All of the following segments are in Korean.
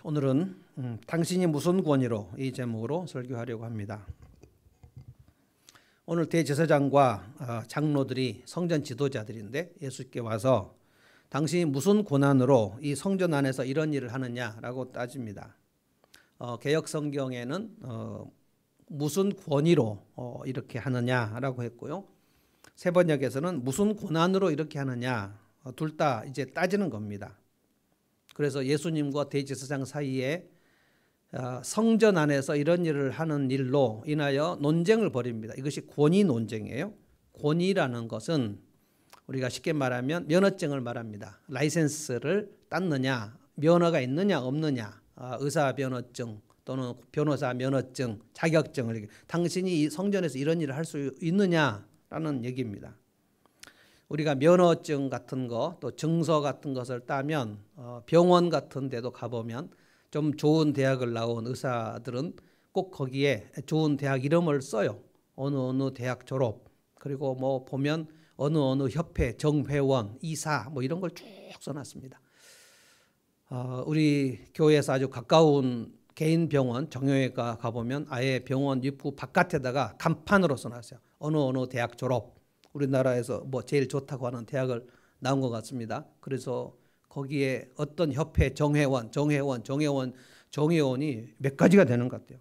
오늘은 당신이 무슨 권위로 이 제목으로 설교하려고 합니다. 오늘 대제사장과 장로들이 성전 지도자들인데 예수께 와서 당신이 무슨 권한으로 이 성전 안에서 이런 일을 하느냐라고 따집니다. 개역 성경에는 무슨 권위로 이렇게 하느냐라고 했고요. 세번역에서는 무슨 권한으로 이렇게 하느냐, 둘 다 이제 따지는 겁니다. 그래서 예수님과 대제사장 사이에 성전 안에서 이런 일을 하는 일로 인하여 논쟁을 벌입니다. 이것이 권위 논쟁이에요. 권위라는 것은 우리가 쉽게 말하면 면허증을 말합니다. 라이센스를 땄느냐, 면허가 있느냐 없느냐, 의사 면허증 또는 변호사 면허증, 자격증을 당신이 이 성전에서 이런 일을 할 수 있느냐라는 얘기입니다. 우리가 면허증 같은 거 또 증서 같은 것을 따면 병원 같은 데도 가보면 좀 좋은 대학을 나온 의사들은 꼭 거기에 좋은 대학 이름을 써요. 어느 대학 졸업, 그리고 뭐 보면 어느 협회 정회원, 이사 뭐 이런 걸 쭉 써놨습니다. 우리 교회에서 아주 가까운 개인 병원 정형외과 가보면 아예 병원 입구 바깥에다가 간판으로 써놨어요. 어느 대학 졸업. 우리나라에서 뭐 제일 좋다고 하는 대학을 나온 것 같습니다. 그래서 거기에 어떤 협회 정회원이 몇 가지가 되는 것 같아요.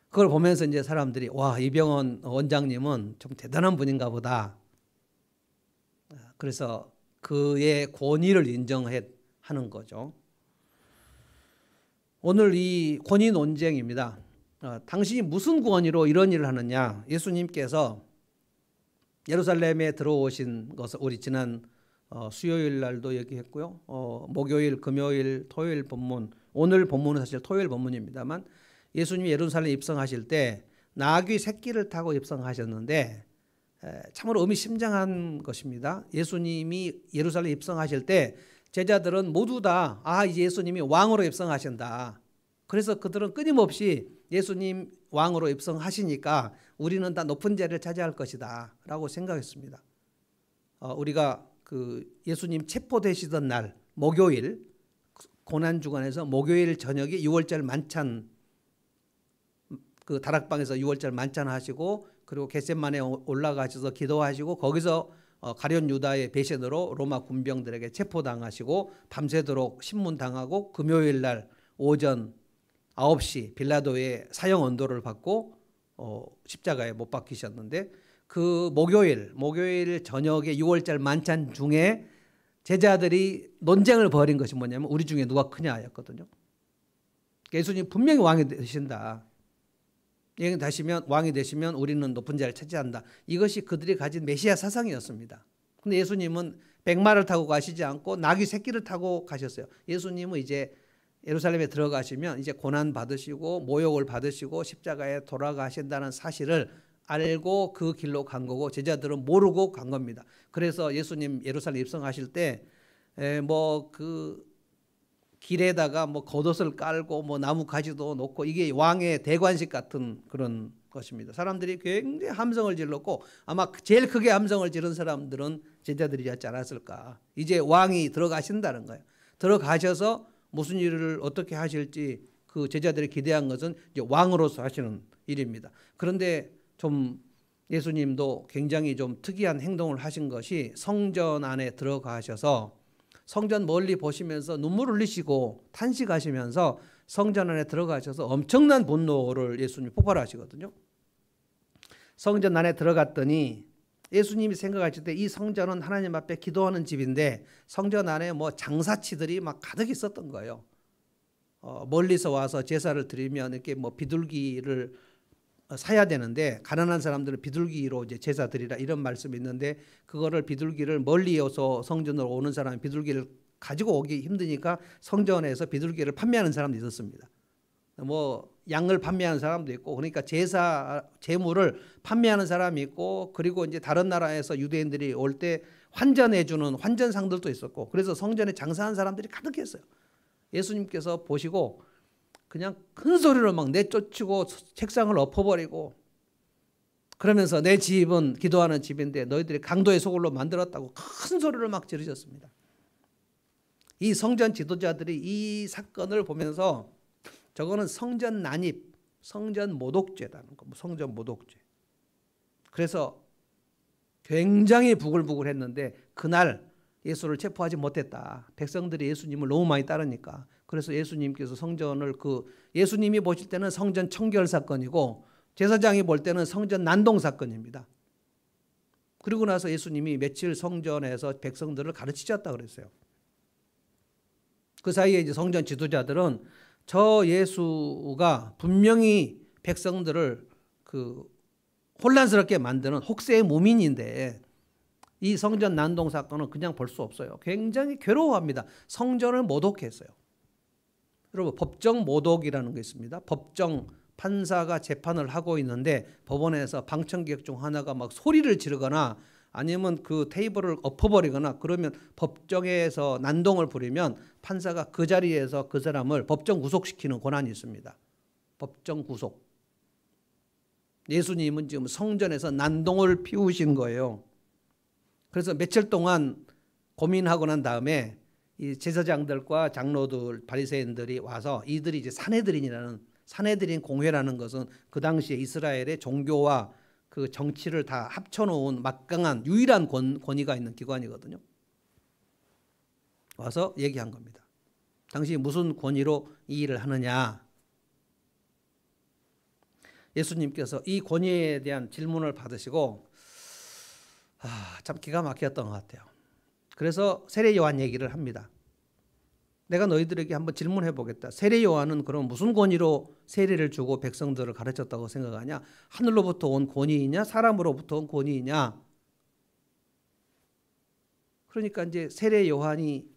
그걸 보면서 이제 사람들이 와, 이 병원 원장님은 좀 대단한 분인가 보다. 그래서 그의 권위를 인정하는 거죠. 오늘 이 권위 논쟁입니다. 당신이 무슨 권위로 이런 일을 하느냐. 예수님께서 예루살렘에 들어오신 것을 우리 지난 수요일 날도 얘기했고요. 목요일, 금요일, 토요일 본문, 오늘 본문은 사실 토요일 본문입니다만 예수님이 예루살렘에 입성하실 때 나귀 새끼를 타고 입성하셨는데 참으로 의미심장한 것입니다. 예수님이 예루살렘에 입성하실 때 제자들은 모두 다 이제 예수님이 왕으로 입성하신다. 그래서 그들은 끊임없이 예수님 왕으로 입성하시니까 우리는 다 높은 자리를 차지할 것이다 라고 생각했습니다. 우리가 그 예수님 체포되시던 날 목요일 고난주간에서 목요일 저녁에 6월절 만찬, 그 다락방에서 6월절 만찬 하시고 그리고 겟세마네 올라가셔서 기도하시고 거기서 가룟 유다의 배신으로 로마 군병들에게 체포당하시고 밤새도록 신문당하고 금요일 날 오전 9시 빌라도의 사형 언도를 받고 십자가에 못 박히셨는데 그 목요일 저녁에 6월절 만찬 중에 제자들이 논쟁을 벌인 것이 뭐냐면 우리 중에 누가 크냐였거든요. 예수님 분명히 왕이 되신다. 왕이 되시면 우리는 높은 자리를 차지한다. 이것이 그들이 가진 메시아 사상이었습니다. 근데 예수님은 백마를 타고 가시지 않고 나귀 새끼를 타고 가셨어요. 예수님은 이제 예루살렘에 들어가시면 이제 고난 받으시고 모욕을 받으시고 십자가에 돌아가신다는 사실을 알고 그 길로 간 거고 제자들은 모르고 간 겁니다. 그래서 예수님 예루살렘 입성하실 때 뭐 그 길에다가 뭐 겉옷을 깔고 뭐 나무 가지도 놓고 이게 왕의 대관식 같은 그런 것입니다. 사람들이 굉장히 함성을 질렀고 아마 제일 크게 함성을 지른 사람들은 제자들이었지 않았을까. 이제 왕이 들어가신다는 거예요. 들어가셔서 무슨 일을 어떻게 하실지 그 제자들이 기대한 것은 이제 왕으로서 하시는 일입니다. 그런데 좀 예수님도 굉장히 좀 특이한 행동을 하신 것이 성전 안에 들어가셔서 성전 멀리 보시면서 눈물 흘리시고 탄식하시면서 성전 안에 들어가셔서 엄청난 분노를 예수님이 폭발하시거든요. 성전 안에 들어갔더니 예수님이 생각하실 때 이 성전은 하나님 앞에 기도하는 집인데 성전 안에 뭐 장사치들이 막 가득 있었던 거예요. 멀리서 와서 제사를 드리면 이렇게 뭐 비둘기를 사야 되는데 가난한 사람들은 비둘기로 이제 제사 드리라 이런 말씀이 있는데 그거를 비둘기를 멀리서 성전으로 오는 사람이 비둘기를 가지고 오기 힘드니까 성전에서 비둘기를 판매하는 사람도 있었습니다. 뭐 양을 판매하는 사람도 있고 그러니까 제사 제물을 판매하는 사람이 있고 그리고 이제 다른 나라에서 유대인들이 올 때 환전해 주는 환전상들도 있었고 그래서 성전에 장사하는 사람들이 가득했어요. 예수님께서 보시고 그냥 큰 소리로 막 내쫓고 책상을 엎어버리고 그러면서 내 집은 기도하는 집인데 너희들이 강도의 소굴로 만들었다고 큰 소리를 막 지르셨습니다. 이 성전 지도자들이 이 사건을 보면서 저거는 성전 난입, 성전 모독죄라는 거, 성전 모독죄. 그래서 굉장히 부글부글했는데 그날 예수를 체포하지 못했다. 백성들이 예수님을 너무 많이 따르니까. 그래서 예수님께서 성전을 예수님이 보실 때는 성전 청결 사건이고 제사장이 볼 때는 성전 난동 사건입니다. 그리고 나서 예수님이 며칠 성전에서 백성들을 가르치셨다 그랬어요. 그 사이에 이제 성전 지도자들은 저 예수가 분명히 백성들을 혼란스럽게 만드는 혹세의 무민인데 이 성전 난동 사건은 그냥 볼 수 없어요. 굉장히 괴로워합니다. 성전을 모독했어요. 여러분, 법정 모독이라는 게 있습니다. 법정 판사가 재판을 하고 있는데 법원에서 방청객 중 하나가 막 소리를 지르거나 아니면 그 테이블을 엎어버리거나 그러면 법정에서 난동을 부리면 판사가 그 자리에서 그 사람을 법정 구속시키는 권한이 있습니다. 법정 구속. 예수님은 지금 성전에서 난동을 피우신 거예요. 그래서 며칠 동안 고민하고 난 다음에 이 제사장들과 장로들, 바리새인들이 와서 이들이 이제 산헤드린 공회라는 것은 그 당시에 이스라엘의 종교와 그 정치를 다 합쳐놓은 막강한 유일한 권위가 있는 기관이거든요. 와서 얘기한 겁니다. 당신이 무슨 권위로 이 일을 하느냐. 예수님께서 이 권위에 대한 질문을 받으시고 참 기가 막혔던 것 같아요. 그래서 세례 요한 얘기를 합니다. 내가 너희들에게 한번 질문해 보겠다. 세례 요한은 그럼 무슨 권위로 세례를 주고 백성들을 가르쳤다고 생각하냐? 하늘로부터 온 권위이냐? 사람으로부터 온 권위이냐? 그러니까 이제 세례 요한이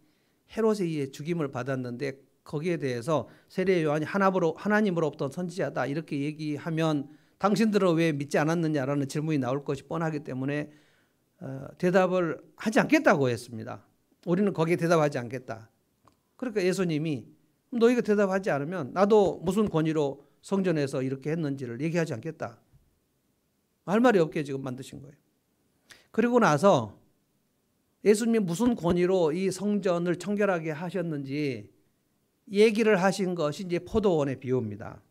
헤롯에 의해 죽임을 받았는데 거기에 대해서 세례 요한이 하나님으로부터 선지자다 이렇게 얘기하면 당신들은 왜 믿지 않았느냐라는 질문이 나올 것이 뻔하기 때문에 대답을 하지 않겠다고 했습니다. 우리는 거기에 대답하지 않겠다. 그러니까 예수님이 너희가 대답하지 않으면 나도 무슨 권위로 성전에서 이렇게 했는지를 얘기하지 않겠다. 할 말이 없게 지금 만드신 거예요. 그리고 나서 예수님이 무슨 권위로 이 성전을 청결하게 하셨는지 얘기를 하신 것이 이제 포도원의 비유입니다.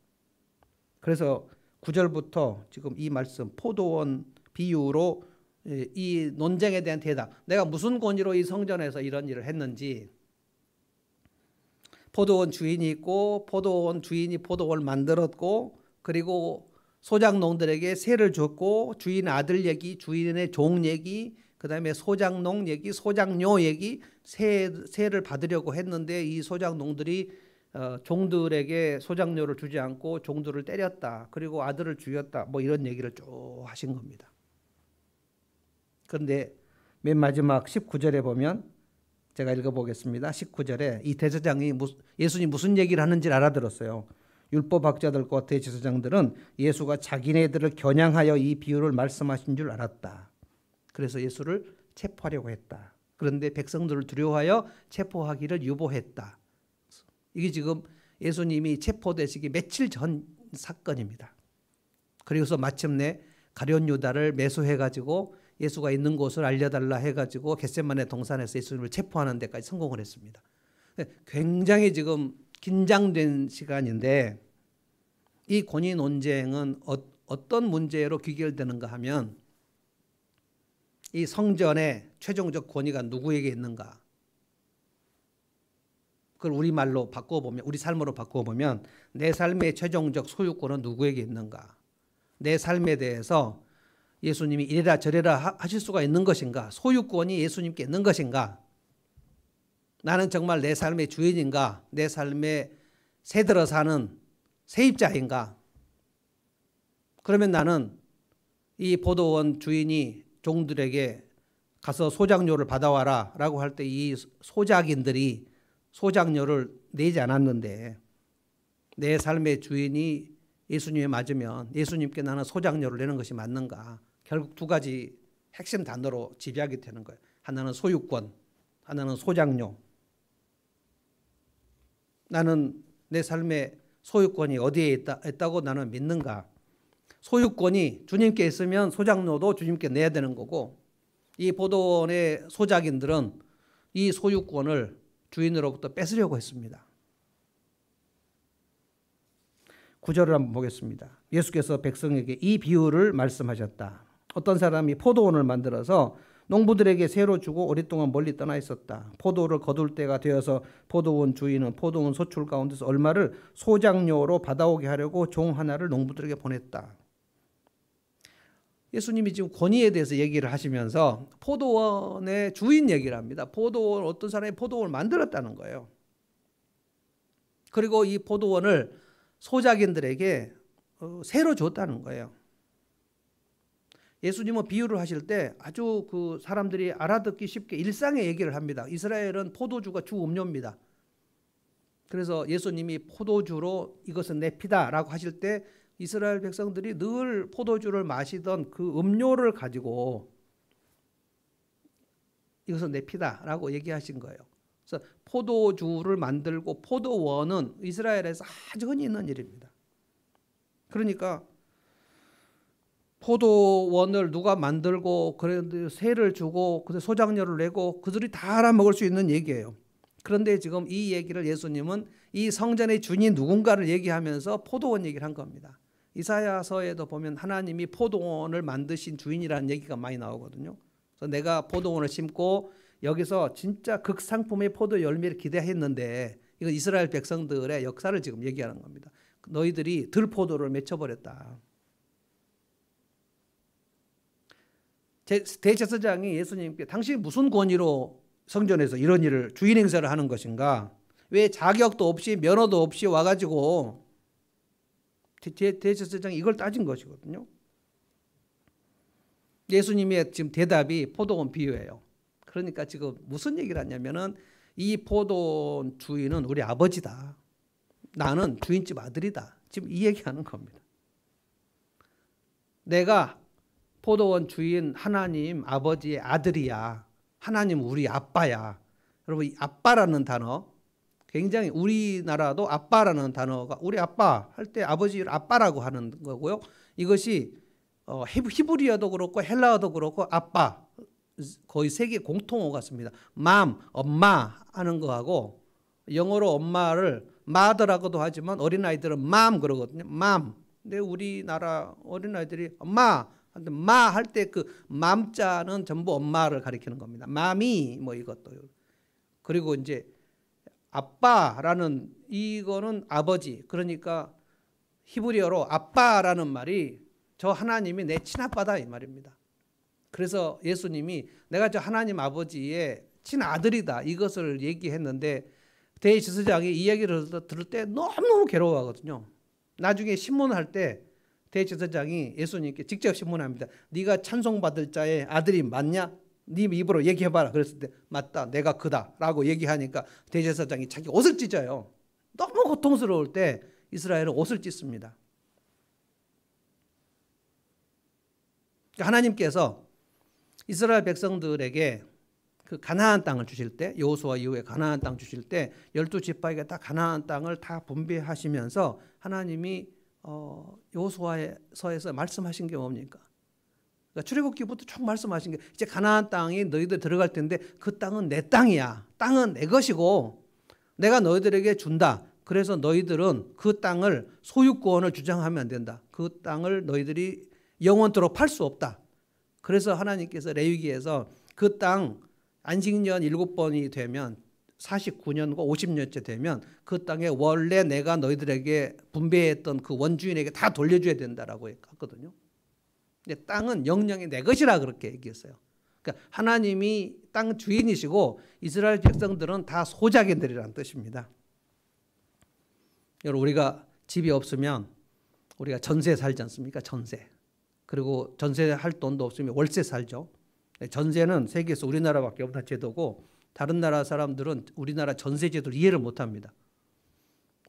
그래서 9절부터 지금 이 말씀 포도원 비유로 이 논쟁에 대한 대답, 내가 무슨 권위로 이 성전에서 이런 일을 했는지, 포도원 주인이 있고 포도원 주인이 포도원을 만들었고 그리고 소작농들에게 세를 줬고 주인 아들 얘기, 주인의 종 얘기, 그 다음에 소작농 얘기, 소작료 얘기, 세를 받으려고 했는데 이 소작농들이 종들에게 소작료를 주지 않고 종들을 때렸다. 그리고 아들을 죽였다. 뭐 이런 얘기를 쭉 하신 겁니다. 그런데 맨 마지막 19절에 보면 제가 읽어보겠습니다. 19절에 이 대제사장이 예수님 무슨 얘기를 하는지를 알아들었어요. 율법학자들과 대제사장들은 예수가 자기네들을 겨냥하여 이 비유를 말씀하신 줄 알았다. 그래서 예수를 체포하려고 했다. 그런데 백성들을 두려워하여 체포하기를 유보했다. 이게 지금 예수님이 체포되시기 며칠 전 사건입니다. 그래서 마침내 가룟 유다를 매수해가지고 예수가 있는 곳을 알려달라 해가지고 겟세마네 동산에서 예수님을 체포하는 데까지 성공을 했습니다. 굉장히 지금 긴장된 시간인데 이 권위 논쟁은 어떤 문제로 귀결되는가 하면 이 성전의 최종적 권위가 누구에게 있는가? 그걸 우리말로 바꿔보면, 우리 삶으로 바꿔보면 내 삶의 최종적 소유권은 누구에게 있는가? 내 삶에 대해서 예수님이 이래라 저래라 하실 수가 있는 것인가? 소유권이 예수님께 있는 것인가? 나는 정말 내 삶의 주인인가? 내 삶에 새들어 사는 세입자인가? 그러면 나는 이 포도원 주인이 종들에게 가서 소작료를 받아와라 라고 할 때 이 소작인들이 소작료를 내지 않았는데 내 삶의 주인이 예수님에 맞으면 예수님께 나는 소작료를 내는 것이 맞는가? 결국 두 가지 핵심 단어로 지배하게 되는 거예요. 하나는 소유권, 하나는 소작료. 나는 내 삶의 소유권이 어디에 있다고 나는 믿는가? 소유권이 주님께 있으면 소작료도 주님께 내야 되는 거고 이 포도원의 소작인들은 이 소유권을 주인으로부터 뺏으려고 했습니다. 9절을 한번 보겠습니다. 예수께서 백성에게 이 비유를 말씀하셨다. 어떤 사람이 포도원을 만들어서 농부들에게 새로 주고 오랫동안 멀리 떠나 있었다. 포도를 거둘 때가 되어서 포도원 주인은 포도원 소출 가운데서 얼마를 소장료로 받아오게 하려고 종 하나를 농부들에게 보냈다. 예수님이 지금 권위에 대해서 얘기를 하시면서 포도원의 주인 얘기를 합니다. 포도원, 어떤 사람이 포도원을 만들었다는 거예요. 그리고 이 포도원을 소작인들에게 새로 줬다는 거예요. 예수님은 비유를 하실 때 아주 그 사람들이 알아듣기 쉽게 일상의 얘기를 합니다. 이스라엘은 포도주가 주 음료입니다. 그래서 예수님이 포도주로 이것은 내 피다라고 하실 때 이스라엘 백성들이 늘 포도주를 마시던 그 음료를 가지고 이것은 내 피다라고 얘기하신 거예요. 그래서 포도주를 만들고 포도원은 이스라엘에서 아주 흔히 있는 일입니다. 그러니까 포도원을 누가 만들고 그런데 세를 주고 소장료를 내고 그들이 다 알아먹을 수 있는 얘기예요. 그런데 지금 이 얘기를 예수님은 이 성전의 주인이 누군가를 얘기하면서 포도원 얘기를 한 겁니다. 이사야서에도 보면 하나님이 포도원을 만드신 주인이라는 얘기가 많이 나오거든요. 그래서 내가 포도원을 심고 여기서 진짜 극상품의 포도 열매를 기대했는데 이건 이스라엘 백성들의 역사를 지금 얘기하는 겁니다. 너희들이 들포도를 맺혀버렸다. 대제사장이 예수님께 당신이 무슨 권위로 성전에서 이런 일을 주인 행세를 하는 것인가? 왜 자격도 없이 면허도 없이 와가지고 대제사장이 이걸 따진 것이거든요. 예수님의 지금 대답이 포도원 비유예요. 그러니까 지금 무슨 얘기를 하냐면은 이 포도원 주인은 우리 아버지다. 나는 주인집 아들이다. 지금 이 얘기하는 겁니다. 내가 포도원 주인 하나님 아버지의 아들이야. 하나님 우리 아빠야. 여러분 이 아빠라는 단어 굉장히 우리나라도 아빠라는 단어가 우리 아빠 할 때 아버지를 아빠라고 하는 거고요. 이것이 히브리어도 그렇고 헬라어도 그렇고 아빠 거의 세계 공통어 같습니다. 맘 엄마 하는 거하고 영어로 엄마를 mother라고도 하지만 어린아이들은 mom 그러거든요. mom. 근데 우리나라 어린아이들이 엄마 마 할 때 그 맘자는 전부 엄마를 가리키는 겁니다. 마미 뭐 이것도. 그리고 이제 아빠라는 이거는 아버지. 그러니까 히브리어로 아빠라는 말이 저 하나님이 내 친아빠다 이 말입니다. 그래서 예수님이 내가 저 하나님 아버지의 친아들이다 이것을 얘기했는데 대제사장이 이 얘기를 들을 때 너무너무 괴로워하거든요. 나중에 신문할 때 대제사장이 예수님께 직접 신문합니다. 네가 찬송받을 자의 아들이 맞냐? 네 입으로 얘기해봐라. 그랬을 때 맞다 내가 그다 라고 얘기하니까 대제사장이 자기 옷을 찢어요. 너무 고통스러울 때 이스라엘은 옷을 찢습니다. 하나님께서 이스라엘 백성들에게 그 가나안 땅을 주실 때 여호수아 이후에 가나안 땅 주실 때 12지파에게 다 가나안 땅을 다 분배하시면서 하나님이 여호수아서에서 말씀하신 게 뭡니까? 그러니까 출애굽기부터 쭉 말씀하신 게 이제 가나안 땅이 너희들 들어갈 텐데 그 땅은 내 땅이야. 땅은 내 것이고 내가 너희들에게 준다. 그래서 너희들은 그 땅을 소유권을 주장하면 안 된다. 그 땅을 너희들이 영원토록 팔 수 없다. 그래서 하나님께서 레위기에서 그 땅 안식년 7번이 되면 49년과 50년째 되면 그 땅에 원래 내가 너희들에게 분배했던 그 원주인에게 다 돌려줘야 된다라고 했거든요. 근데 땅은 영영이 내 것이라 그렇게 얘기했어요. 그러니까 하나님이 땅 주인이시고 이스라엘 백성들은 다 소작인들이라는 뜻입니다. 여러분 우리가 집이 없으면 우리가 전세 살지 않습니까? 전세. 그리고 전세할 돈도 없으면 월세 살죠. 전세는 세계에서 우리나라밖에 없는 제도고 다른 나라 사람들은 우리나라 전세 제도를 이해를 못합니다.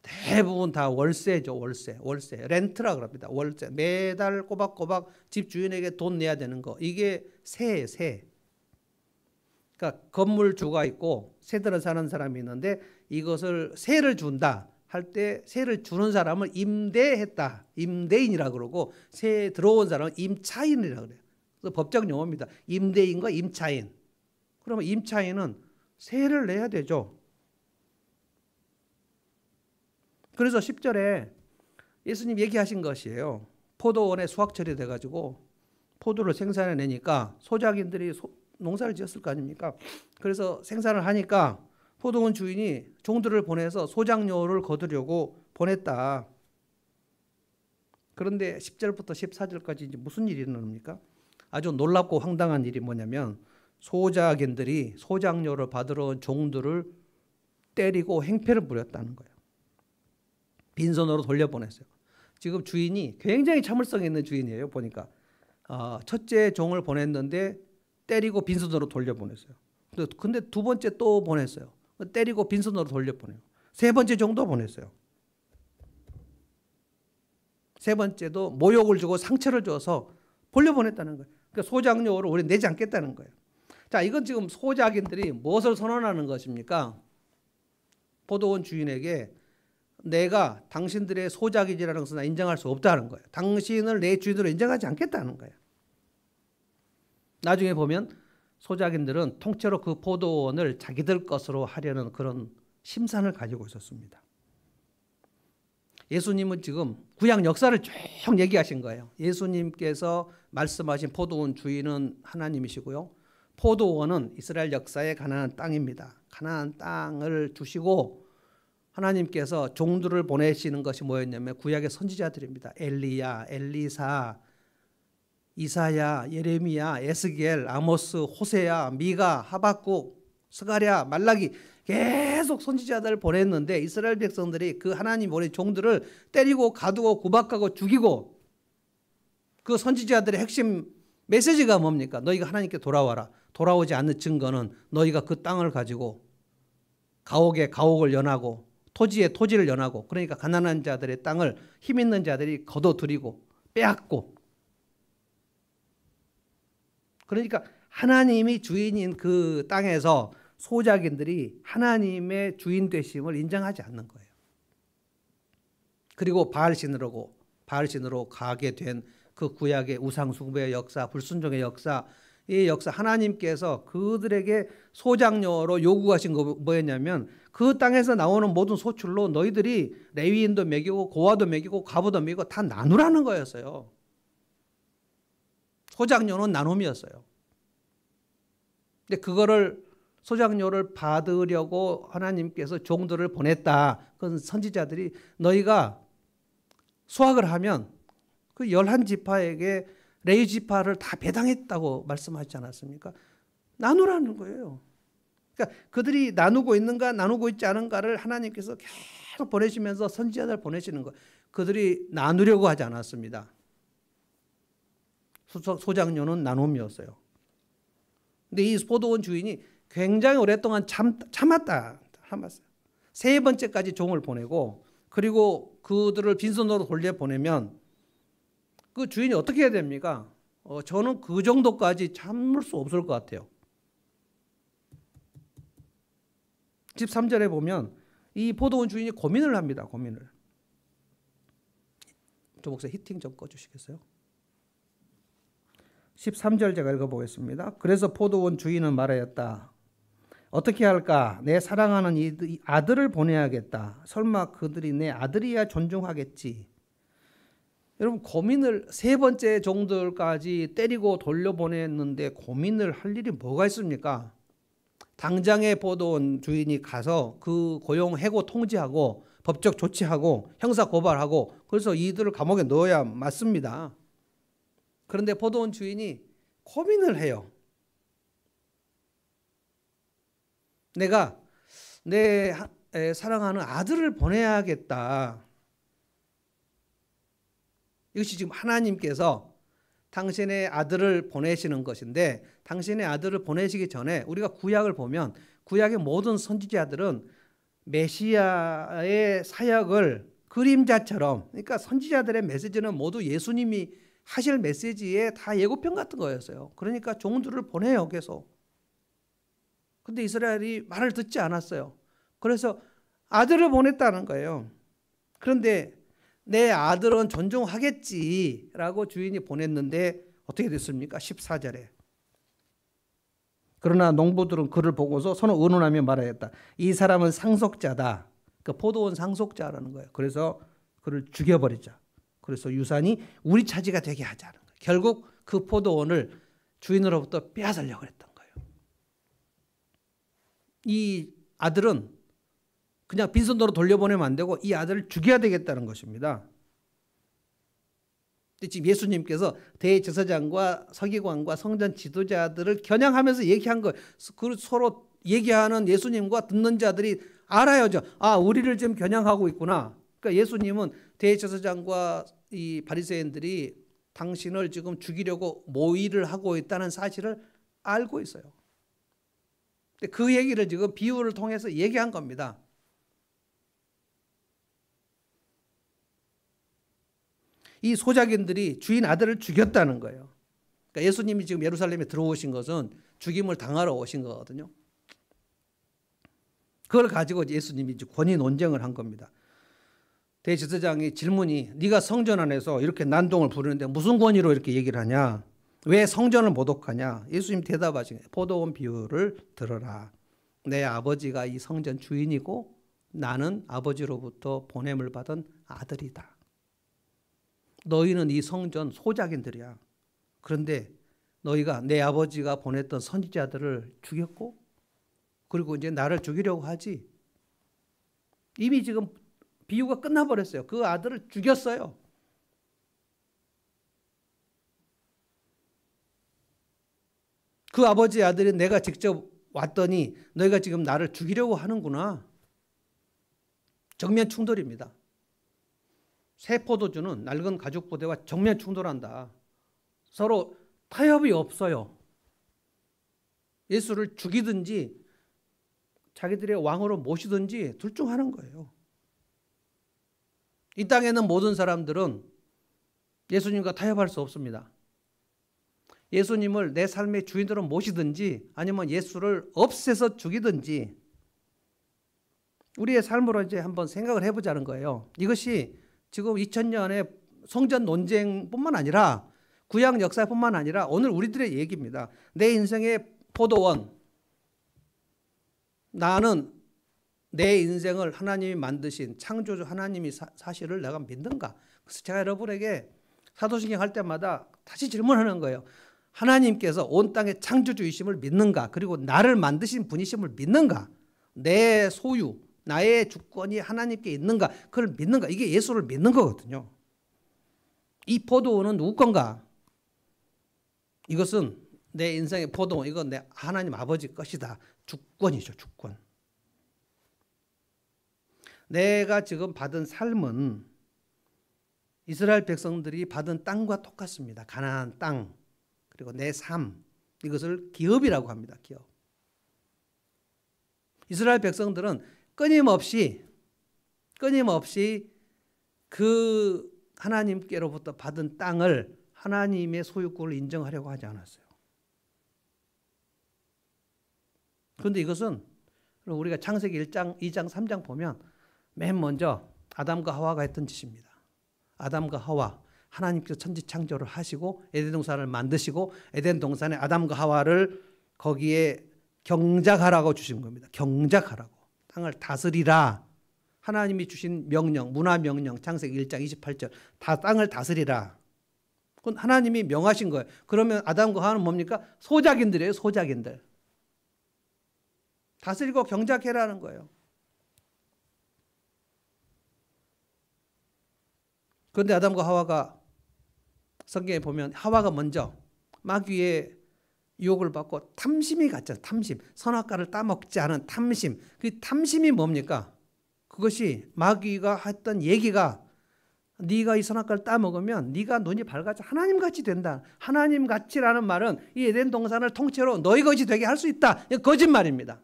대부분 다 월세죠. 월세. 렌트라 그럽니다. 월세. 매달 꼬박꼬박 집 주인에게 돈 내야 되는 거. 이게 세. 그러니까 건물주가 있고 세들어 사는 사람이 있는데 이것을 세를 준다 할 때 세를 주는 사람을 임대했다. 임대인이라 그러고 세 들어온 사람은 임차인이라 그래요. 그래서 법적 용어입니다. 임대인과 임차인. 그러면 임차인은 세를 내야 되죠. 그래서 10절에 예수님 얘기하신 것이에요. 포도원에 수확철이 돼가지고 포도를 생산해내니까 소작인들이 농사를 지었을 거 아닙니까? 그래서 생산을 하니까 포도원 주인이 종들을 보내서 소작료를 거두려고 보냈다. 그런데 10절부터 14절까지 이제 무슨 일이 일어납니까? 아주 놀랍고 황당한 일이 뭐냐면 소작인들이 소작료를 받으러 온 종들을 때리고 행패를 부렸다는 거예요. 빈손으로 돌려보냈어요. 지금 주인이 굉장히 참을성 있는 주인이에요. 보니까 첫째 종을 보냈는데 때리고 빈손으로 돌려보냈어요. 근데 두 번째 또 보냈어요. 때리고 빈손으로 돌려보내요. 세 번째 종도 보냈어요. 세 번째도 모욕을 주고 상처를 줘서 돌려보냈다는 거예요. 그러니까 소작료를 우리 내지 않겠다는 거예요. 자, 이건 지금 소작인들이 무엇을 선언하는 것입니까? 포도원 주인에게 내가 당신들의 소작이라는 것은 인정할 수 없다는 거예요. 당신을 내 주인으로 인정하지 않겠다는 거예요. 나중에 보면 소작인들은 통째로 그 포도원을 자기들 것으로 하려는 그런 심산을 가지고 있었습니다. 예수님은 지금 구약 역사를 쭉 얘기하신 거예요. 예수님께서 말씀하신 포도원 주인은 하나님이시고요. 포도원은 이스라엘 역사의 가나안 땅입니다. 가나안 땅을 주시고 하나님께서 종들을 보내시는 것이 뭐였냐면 구약의 선지자들입니다. 엘리야, 엘리사, 이사야, 예레미야, 에스겔, 아모스, 호세야, 미가, 하박국, 스가랴, 말라기 계속 선지자들을 보냈는데 이스라엘 백성들이 그 하나님 보낸 종들을 때리고 가두고 구박하고 죽이고 그 선지자들의 핵심 메시지가 뭡니까? 너희가 하나님께 돌아와라. 돌아오지 않는 증거는 너희가 그 땅을 가지고 가옥에 가옥을 연하고 토지에 토지를 연하고 그러니까 가난한 자들의 땅을 힘 있는 자들이 거둬들이고 빼앗고 그러니까 하나님이 주인인 그 땅에서 소작인들이 하나님의 주인 되심을 인정하지 않는 거예요. 그리고 바알신으로 가게 된 그 구약의 우상 숭배의 역사, 불순종의 역사, 이 역사 하나님께서 그들에게 소작료로 요구하신 거 뭐였냐면 그 땅에서 나오는 모든 소출로 너희들이 레위인도 먹이고 고아도 먹이고 과부도 먹이고 다 나누라는 거였어요. 소작료는 나눔이었어요. 근데 그거를 소작료를 받으려고 하나님께서 종들을 보냈다. 그건 선지자들이 너희가 수확을 하면 그 11지파에게 레위 지파를 다 배당했다고 말씀하지 않았습니까? 나누라는 거예요. 그러니까 그들이 나누고 있는가 나누고 있지 않은가를 하나님께서 계속 보내시면서 선지자들 보내시는 거예요. 그들이 나누려고 하지 않았습니다. 소작료는 나눔이었어요. 근데 이 포도원 주인이 굉장히 오랫동안 참았어요. 세 번째까지 종을 보내고 그리고 그들을 빈손으로 돌려보내면 그 주인이 어떻게 해야 됩니까? 저는 그 정도까지 참을 수 없을 것 같아요. 13절에 보면 이 포도원 주인이 고민을 합니다. 고민을. 저 목사 히팅 좀 꺼주시겠어요? 13절 제가 읽어보겠습니다. 그래서 포도원 주인은 말하였다. 어떻게 할까? 내 사랑하는 이 아들을 보내야겠다. 설마 그들이 내 아들이야 존중하겠지. 여러분 고민을 세 번째 종들까지 때리고 돌려보냈는데 고민을 할 일이 뭐가 있습니까? 당장의 포도원 주인이 가서 그 고용 해고 통지하고 법적 조치하고 형사 고발하고 그래서 이들을 감옥에 넣어야 맞습니다. 그런데 포도원 주인이 고민을 해요. 내가 내 사랑하는 아들을 보내야겠다. 이것이 지금 하나님께서 당신의 아들을 보내시는 것인데 당신의 아들을 보내시기 전에 우리가 구약을 보면 구약의 모든 선지자들은 메시아의 사역을 그림자처럼 그러니까 선지자들의 메시지는 모두 예수님이 하실 메시지에 다 예고편 같은 거였어요. 그러니까 종들을 보내요 계속. 근데 이스라엘이 말을 듣지 않았어요. 그래서 아들을 보냈다는 거예요. 그런데 내 아들은 존중하겠지라고 주인이 보냈는데 어떻게 됐습니까? 14절에. 그러나 농부들은 그를 보고서 서로 의논하며 말하였다. 이 사람은 상속자다. 그 포도원 상속자라는 거예요. 그래서 그를 죽여버리자. 그래서 유산이 우리 차지가 되게 하자는 거예요. 결국 그 포도원을 주인으로부터 빼앗으려고 했던 거예요. 이 아들은 그냥 빈손으로 돌려보내면 안 되고 이 아들을 죽여야 되겠다는 것입니다. 지금 예수님께서 대제사장과 서기관과 성전 지도자들을 겨냥하면서 얘기한 거예요. 그 서로 얘기하는 예수님과 듣는 자들이 알아야죠. 아, 우리를 지금 겨냥하고 있구나. 그러니까 예수님은 대제사장과 이 바리새인들이 당신을 지금 죽이려고 모의를 하고 있다는 사실을 알고 있어요. 그 얘기를 지금 비유를 통해서 얘기한 겁니다. 이 소작인들이 주인 아들을 죽였다는 거예요. 그러니까 예수님이 지금 예루살렘에 들어오신 것은 죽임을 당하러 오신 거거든요. 그걸 가지고 예수님이 권위 논쟁을 한 겁니다. 대제사장이 질문이 네가 성전 안에서 이렇게 난동을 부르는데 무슨 권위로 이렇게 얘기를 하냐? 왜 성전을 모독하냐? 예수님 대답하신 거예요. 포도원 비유를 들어라. 내 아버지가 이 성전 주인이고 나는 아버지로부터 보냄을 받은 아들이다. 너희는 이 성전 소작인들이야. 그런데 너희가 내 아버지가 보냈던 선지자들을 죽였고 그리고 이제 나를 죽이려고 하지. 이미 지금 비유가 끝나버렸어요. 그 아들을 죽였어요. 그 아버지의 아들이 내가 직접 왔더니 너희가 지금 나를 죽이려고 하는구나. 정면 충돌입니다. 새 포도주는 낡은 가죽 부대와 정면 충돌한다. 서로 타협이 없어요. 예수를 죽이든지 자기들의 왕으로 모시든지 둘 중 하는 거예요. 이 땅에 있는 모든 사람들은 예수님과 타협할 수 없습니다. 예수님을 내 삶의 주인으로 모시든지 아니면 예수를 없애서 죽이든지 우리의 삶으로 이제 한번 생각을 해보자는 거예요. 이것이 지금 2000년의 성전 논쟁뿐만 아니라 구약 역사뿐만 아니라 오늘 우리들의 얘기입니다. 내 인생의 포도원. 나는 내 인생을 하나님이 만드신 창조주 하나님이 사실을 내가 믿는가? 그래서 제가 여러분에게 사도신경 할 때마다 다시 질문하는 거예요. 하나님께서 온 땅의 창조주이심을 믿는가? 그리고 나를 만드신 분이심을 믿는가? 내 소유, 나의 주권이 하나님께 있는가? 그걸 믿는가? 이게 예수를 믿는 거거든요. 이 포도원은 누구 건가? 이것은 내 인생의 포도원, 이건 내 하나님 아버지 것이다. 주권이죠, 주권. 내가 지금 받은 삶은 이스라엘 백성들이 받은 땅과 똑같습니다. 가나안 땅, 그리고 내 삶, 이것을 기업이라고 합니다. 기업. 이스라엘 백성들은 끊임없이 그 하나님께로부터 받은 땅을 하나님의 소유권을 인정하려고 하지 않았어요. 그런데 이것은 우리가 창세기 1장, 2장, 3장 보면 맨 먼저 아담과 하와가 했던 짓입니다. 아담과 하와, 하나님께서 천지 창조를 하시고 에덴 동산을 만드시고 에덴 동산에 아담과 하와를 거기에 경작하라고 주신 겁니다. 경작하라고. 땅을 다스리라. 하나님이 주신 명령, 문화 명령, 창세기 1장 28절 다 땅을 다스리라. 그건 하나님이 명하신 거예요. 그러면 아담과 하와는 뭡니까? 소작인들이에요. 소작인들. 다스리고 경작해라는 거예요. 그런데 아담과 하와가 성경에 보면 하와가 먼저 마귀의 유혹을 받고 탐심이 갔잖아요. 탐심. 선악과를 따먹지 않은 탐심. 그 탐심이 뭡니까? 그것이 마귀가 했던 얘기가 네가 이 선악과를 따먹으면 네가 눈이 밝아져 하나님같이 된다. 하나님같이라는 말은 이 에덴 동산을 통째로 너희 것이 되게 할 수 있다. 이거 거짓말입니다.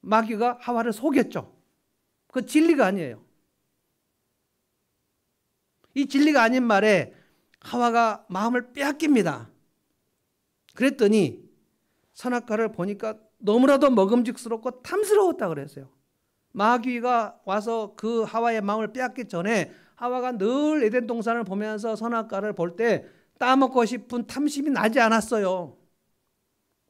마귀가 하와를 속였죠. 그 진리가 아니에요. 이 진리가 아닌 말에 하와가 마음을 빼앗깁니다. 그랬더니 선악과를 보니까 너무나도 먹음직스럽고 탐스러웠다 그랬어요. 마귀가 와서 그 하와의 마음을 빼앗기 전에 하와가 늘 에덴 동산을 보면서 선악과를 볼 때 따먹고 싶은 탐심이 나지 않았어요.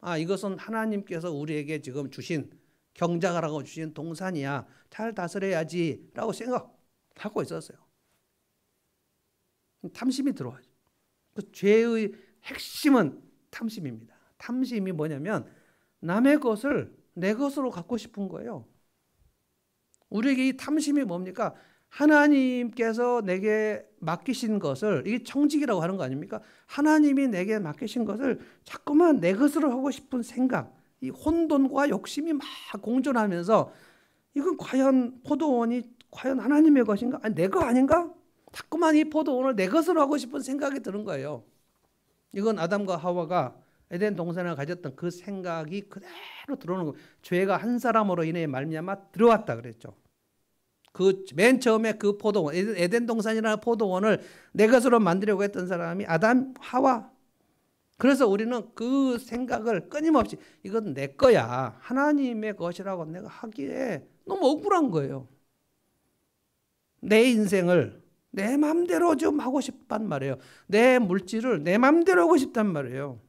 아, 이것은 하나님께서 우리에게 지금 주신 경작하라고 주신 동산이야. 잘 다스려야지 라고 생각하고 있었어요. 탐심이 들어와요. 그 죄의 핵심은 탐심입니다. 탐심이 뭐냐면 남의 것을 내 것으로 갖고 싶은 거예요. 우리에게 이 탐심이 뭡니까? 하나님께서 내게 맡기신 것을, 이게 청직이라고 하는 거 아닙니까? 하나님이 내게 맡기신 것을 자꾸만 내 것으로 하고 싶은 생각, 이 혼돈과 욕심이 막 공존하면서 이건 과연 포도원이 과연 하나님의 것인가? 아니, 내 거 아닌가? 자꾸만 이 포도원을 내 것으로 하고 싶은 생각이 드는 거예요. 이건 아담과 하와가 에덴 동산을 가졌던 그 생각이 그대로 들어오는 거예요. 죄가 한 사람으로 인해 말미암아 들어왔다 그랬죠. 그 맨 처음에 그 포도원, 에덴 동산이라는 포도원을 내 것으로 만들려고 했던 사람이 아담, 하와. 그래서 우리는 그 생각을 끊임없이 이건 내 거야, 하나님의 것이라고 내가 하기에 너무 억울한 거예요. 내 인생을 내 마음대로 좀 하고 싶단 말이에요. 내 물질을 내 마음대로 하고 싶단 말이에요.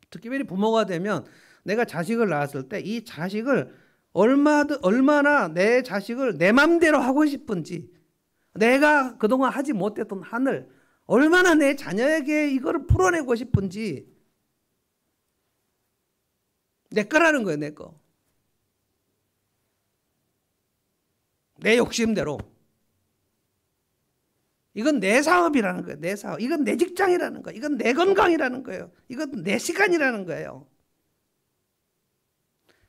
특히 부모가 되면 내가 자식을 낳았을 때 이 자식을 얼마나 내 자식을 내 마음대로 하고 싶은지, 내가 그동안 하지 못했던 한을 얼마나 내 자녀에게 이거를 풀어내고 싶은지, 내 거라는 거예요. 내 거. 내 욕심대로. 이건 내 사업이라는 거예요. 내 사업. 이건 내 직장이라는 거예요. 이건 내 건강이라는 거예요. 이건 내 시간이라는 거예요.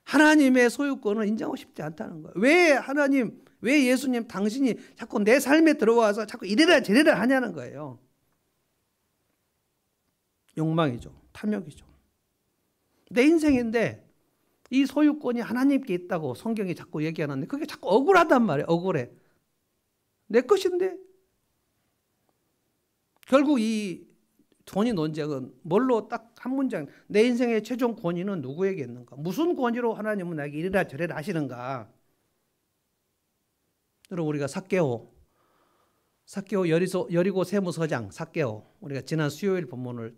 하나님의 소유권을 인정하고 싶지 않다는 거예요. 왜 하나님, 왜 예수님 당신이 자꾸 내 삶에 들어와서 자꾸 이래라 저래라 하냐는 거예요. 욕망이죠. 탐욕이죠. 내 인생인데 이 소유권이 하나님께 있다고 성경이 자꾸 얘기하는데 그게 자꾸 억울하단 말이에요. 억울해. 내 것인데. 결국 이 권위 논쟁은 뭘로 딱 한 문장, 내 인생의 최종 권위는 누구에게 있는가? 무슨 권위로 하나님은 나에게 이래라 저래라 하시는가? 여러분, 우리가 삭개오 여리고 세무서장 삭개오, 우리가 지난 수요일 본문을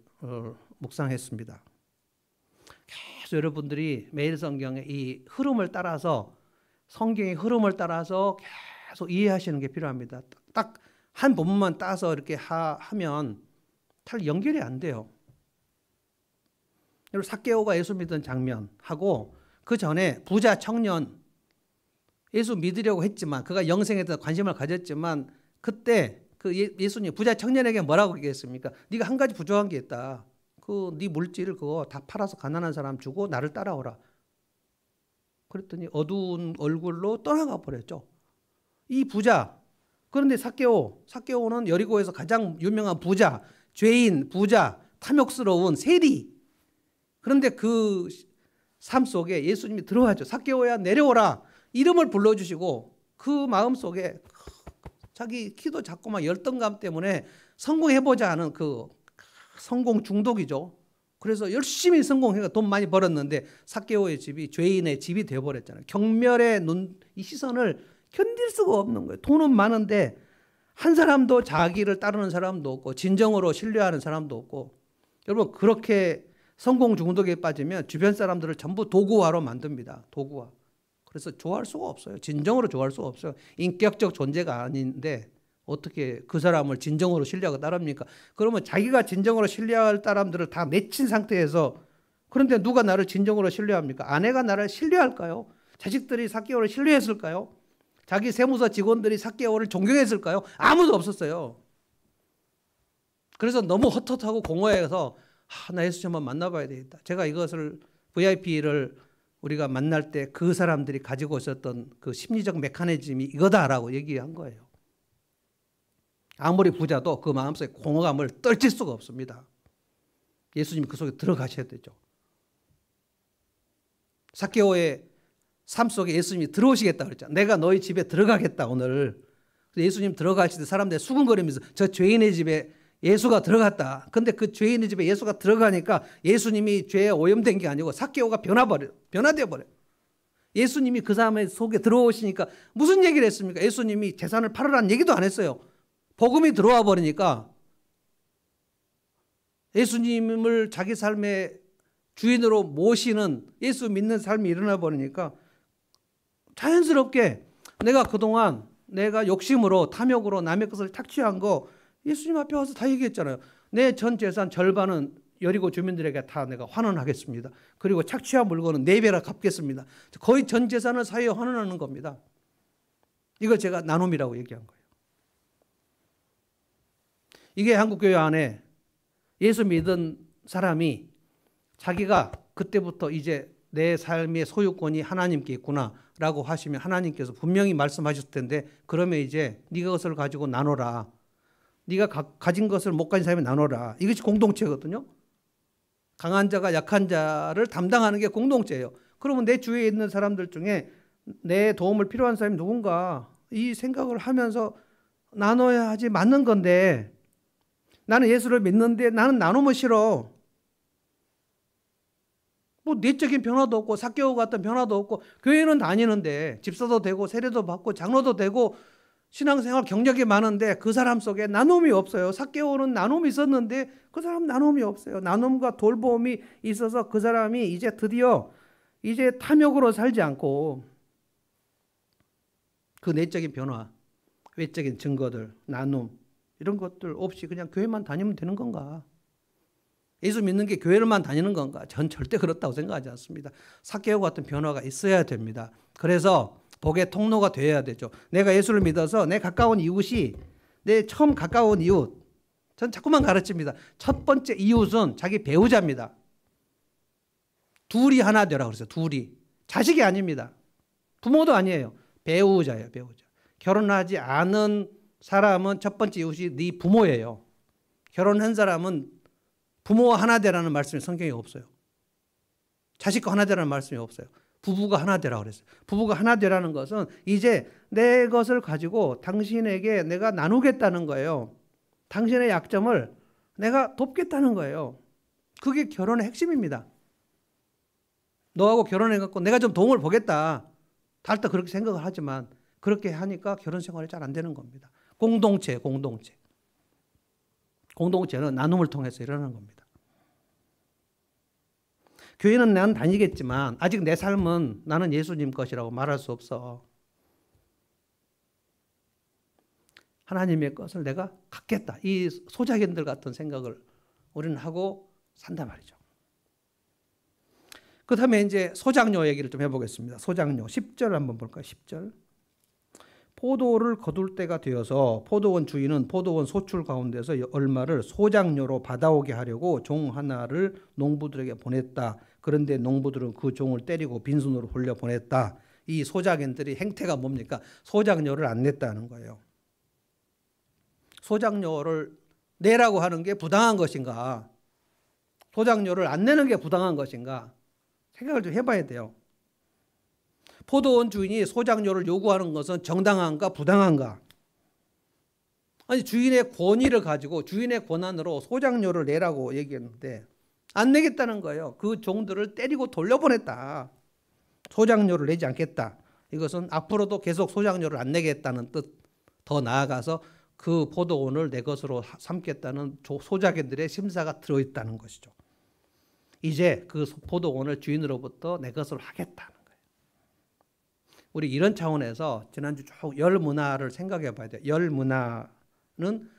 묵상했습니다. 계속 여러분들이 매일 성경의 이 흐름을 따라서, 성경의 흐름을 따라서 계속 이해하시는 게 필요합니다. 딱 한 본문만 따서 이렇게 하면 잘 연결이 안 돼요. 여러분, 삭개오가 예수 믿은 장면하고 그 전에 부자 청년, 예수 믿으려고 했지만, 그가 영생에 대해서 관심을 가졌지만, 그때 그 예수님 부자 청년에게 뭐라고 얘기했습니까? 네가 한 가지 부족한 게 있다. 네 물질을 그거 다 팔아서 가난한 사람 주고 나를 따라오라. 그랬더니 어두운 얼굴로 떠나가 버렸죠. 이 부자. 그런데 삭개오는 여리고에서 가장 유명한 부자, 죄인, 부자, 탐욕스러운 세리. 그런데 그 삶 속에 예수님이 들어와죠. 삭개오야 내려오라. 이름을 불러주시고 그 마음 속에 자기 키도 작고 막 열등감 때문에 성공해보자 하는 그 성공 중독이죠. 그래서 열심히 성공해서 돈 많이 벌었는데 삭개오의 집이 죄인의 집이 되어버렸잖아요. 경멸의 이 시선을 견딜 수가 없는 거예요. 돈은 많은데 한 사람도 자기를 따르는 사람도 없고 진정으로 신뢰하는 사람도 없고. 여러분, 그렇게 성공 중독에 빠지면 주변 사람들을 전부 도구화로 만듭니다. 도구화. 그래서 좋아할 수가 없어요. 진정으로 좋아할 수가 없어요. 인격적 존재가 아닌데 어떻게 그 사람을 진정으로 신뢰하고 따릅니까? 그러면 자기가 진정으로 신뢰할 사람들을 다 맺힌 상태에서, 그런데 누가 나를 진정으로 신뢰합니까? 아내가 나를 신뢰할까요? 자식들이 삭개오를 신뢰했을까요? 자기 세무서 직원들이 삭개오를 존경했을까요? 아무도 없었어요. 그래서 너무 헛헛하고 공허해서 나 예수 한번 만나봐야 되겠다. 제가 이것을 VIP를 우리가 만날 때 그 사람들이 가지고 있었던 그 심리적 메커니즘이 이거다라고 얘기한 거예요. 아무리 부자도 그 마음속에 공허감을 떨칠 수가 없습니다. 예수님이 그 속에 들어가셔야 되죠. 삭개오의 삶 속에 예수님이 들어오시겠다 그랬잖아요. 내가 너희 집에 들어가겠다 오늘. 예수님 들어가실 때 사람들이 수근거리면서 저 죄인의 집에 예수가 들어갔다. 근데 그 죄인의 집에 예수가 들어가니까 예수님이 죄에 오염된 게 아니고 삭개오가 변화되어 버려요. 예수님이 그 사람의 속에 들어오시니까 무슨 얘기를 했습니까? 예수님이 재산을 팔으라는 얘기도 안 했어요. 복음이 들어와 버리니까 예수님을 자기 삶의 주인으로 모시는, 예수 믿는 삶이 일어나 버리니까 자연스럽게 내가 그동안 내가 욕심으로 탐욕으로 남의 것을 착취한 거 예수님 앞에 와서 다 얘기했잖아요. 내 전 재산 절반은 여리고 주민들에게 다 내가 환원하겠습니다. 그리고 착취한 물건은 4배나 갚겠습니다. 거의 전 재산을 사유에 환원하는 겁니다. 이걸 제가 나눔이라고 얘기한 거예요. 이게 한국교회 안에 예수 믿은 사람이 자기가 그때부터 이제 내 삶의 소유권이 하나님께 있구나라고 하시면 하나님께서 분명히 말씀하셨을 텐데 그러면 이제 네가 것을 가지고 나눠라. 네가 가진 것을 못 가진 사람이 나눠라. 이것이 공동체거든요. 강한 자가 약한 자를 담당하는 게 공동체예요. 그러면 내 주위에 있는 사람들 중에 내 도움을 필요한 사람이 누군가 이 생각을 하면서 나눠야 하지 맞는 건데 나는 예수를 믿는데 나는 나누면 싫어. 뭐 내적인 변화도 없고 삭개오 같은 변화도 없고 교회는 다니는데 집사도 되고 세례도 받고 장로도 되고 신앙생활 경력이 많은데 그 사람 속에 나눔이 없어요. 삭개오는 나눔이 있었는데 그 사람 나눔이 없어요. 나눔과 돌봄이 있어서 그 사람이 이제 드디어 이제 탐욕으로 살지 않고 그 내적인 변화, 외적인 증거들, 나눔 이런 것들 없이 그냥 교회만 다니면 되는 건가? 예수 믿는 게 교회를만 다니는 건가? 전 절대 그렇다고 생각하지 않습니다. 삭개오 같은 변화가 있어야 됩니다. 그래서 복의 통로가 되어야 되죠. 내가 예수를 믿어서 내 가까운 이웃이 내 처음 가까운 이웃 전 자꾸만 가르칩니다. 첫 번째 이웃은 자기 배우자입니다. 둘이 하나 되라 그랬어요. 둘이. 자식이 아닙니다. 부모도 아니에요. 배우자예요. 배우자. 결혼하지 않은 사람은 첫 번째 이웃이 네 부모예요. 결혼한 사람은 부모와 하나 되라는 말씀이 성경에 없어요. 자식과 하나 되라는 말씀이 없어요. 부부가 하나 되라 그랬어요. 부부가 하나 되라는 것은 이제 내 것을 가지고 당신에게 내가 나누겠다는 거예요. 당신의 약점을 내가 돕겠다는 거예요. 그게 결혼의 핵심입니다. 너하고 결혼해갖고 내가 좀 도움을 보겠다. 다들 그렇게 생각을 하지만 그렇게 하니까 결혼 생활이 잘 안 되는 겁니다. 공동체. 공동체는 나눔을 통해서 일어나는 겁니다. 교회는 난 다니겠지만 아직 내 삶은 나는 예수님 것이라고 말할 수 없어. 하나님의 것을 내가 갖겠다. 이 소자견들 같은 생각을 우리는 하고 산단 말이죠. 그 다음에 이제 소작료 얘기를 좀 해보겠습니다. 소작료 10절 한번 볼까요? 10절. 포도를 거둘 때가 되어서 포도원 주인은 포도원 소출 가운데서 얼마를 소작료로 받아오게 하려고 종 하나를 농부들에게 보냈다. 그런데 농부들은 그 종을 때리고 빈손으로 돌려보냈다. 이 소작인들이 행태가 뭡니까? 소작료를 안 냈다는 거예요. 소작료를 내라고 하는 게 부당한 것인가? 소작료를 안 내는 게 부당한 것인가? 생각을 좀 해봐야 돼요. 포도원 주인이 소작료를 요구하는 것은 정당한가 부당한가? 아니 주인의 권위를 가지고 주인의 권한으로 소작료를 내라고 얘기했는데 안 내겠다는 거예요. 그 종들을 때리고 돌려보냈다. 소작료를 내지 않겠다. 이것은 앞으로도 계속 소작료를 안 내겠다는 뜻. 더 나아가서 그 포도원을 내 것으로 삼겠다는 소작인들의 심사가 들어있다는 것이죠. 이제 그 포도원을 주인으로부터 내 것으로 하겠다는 거예요. 우리 이런 차원에서 지난주 쭉 열 문화를 생각해 봐야 돼요. 열 문화는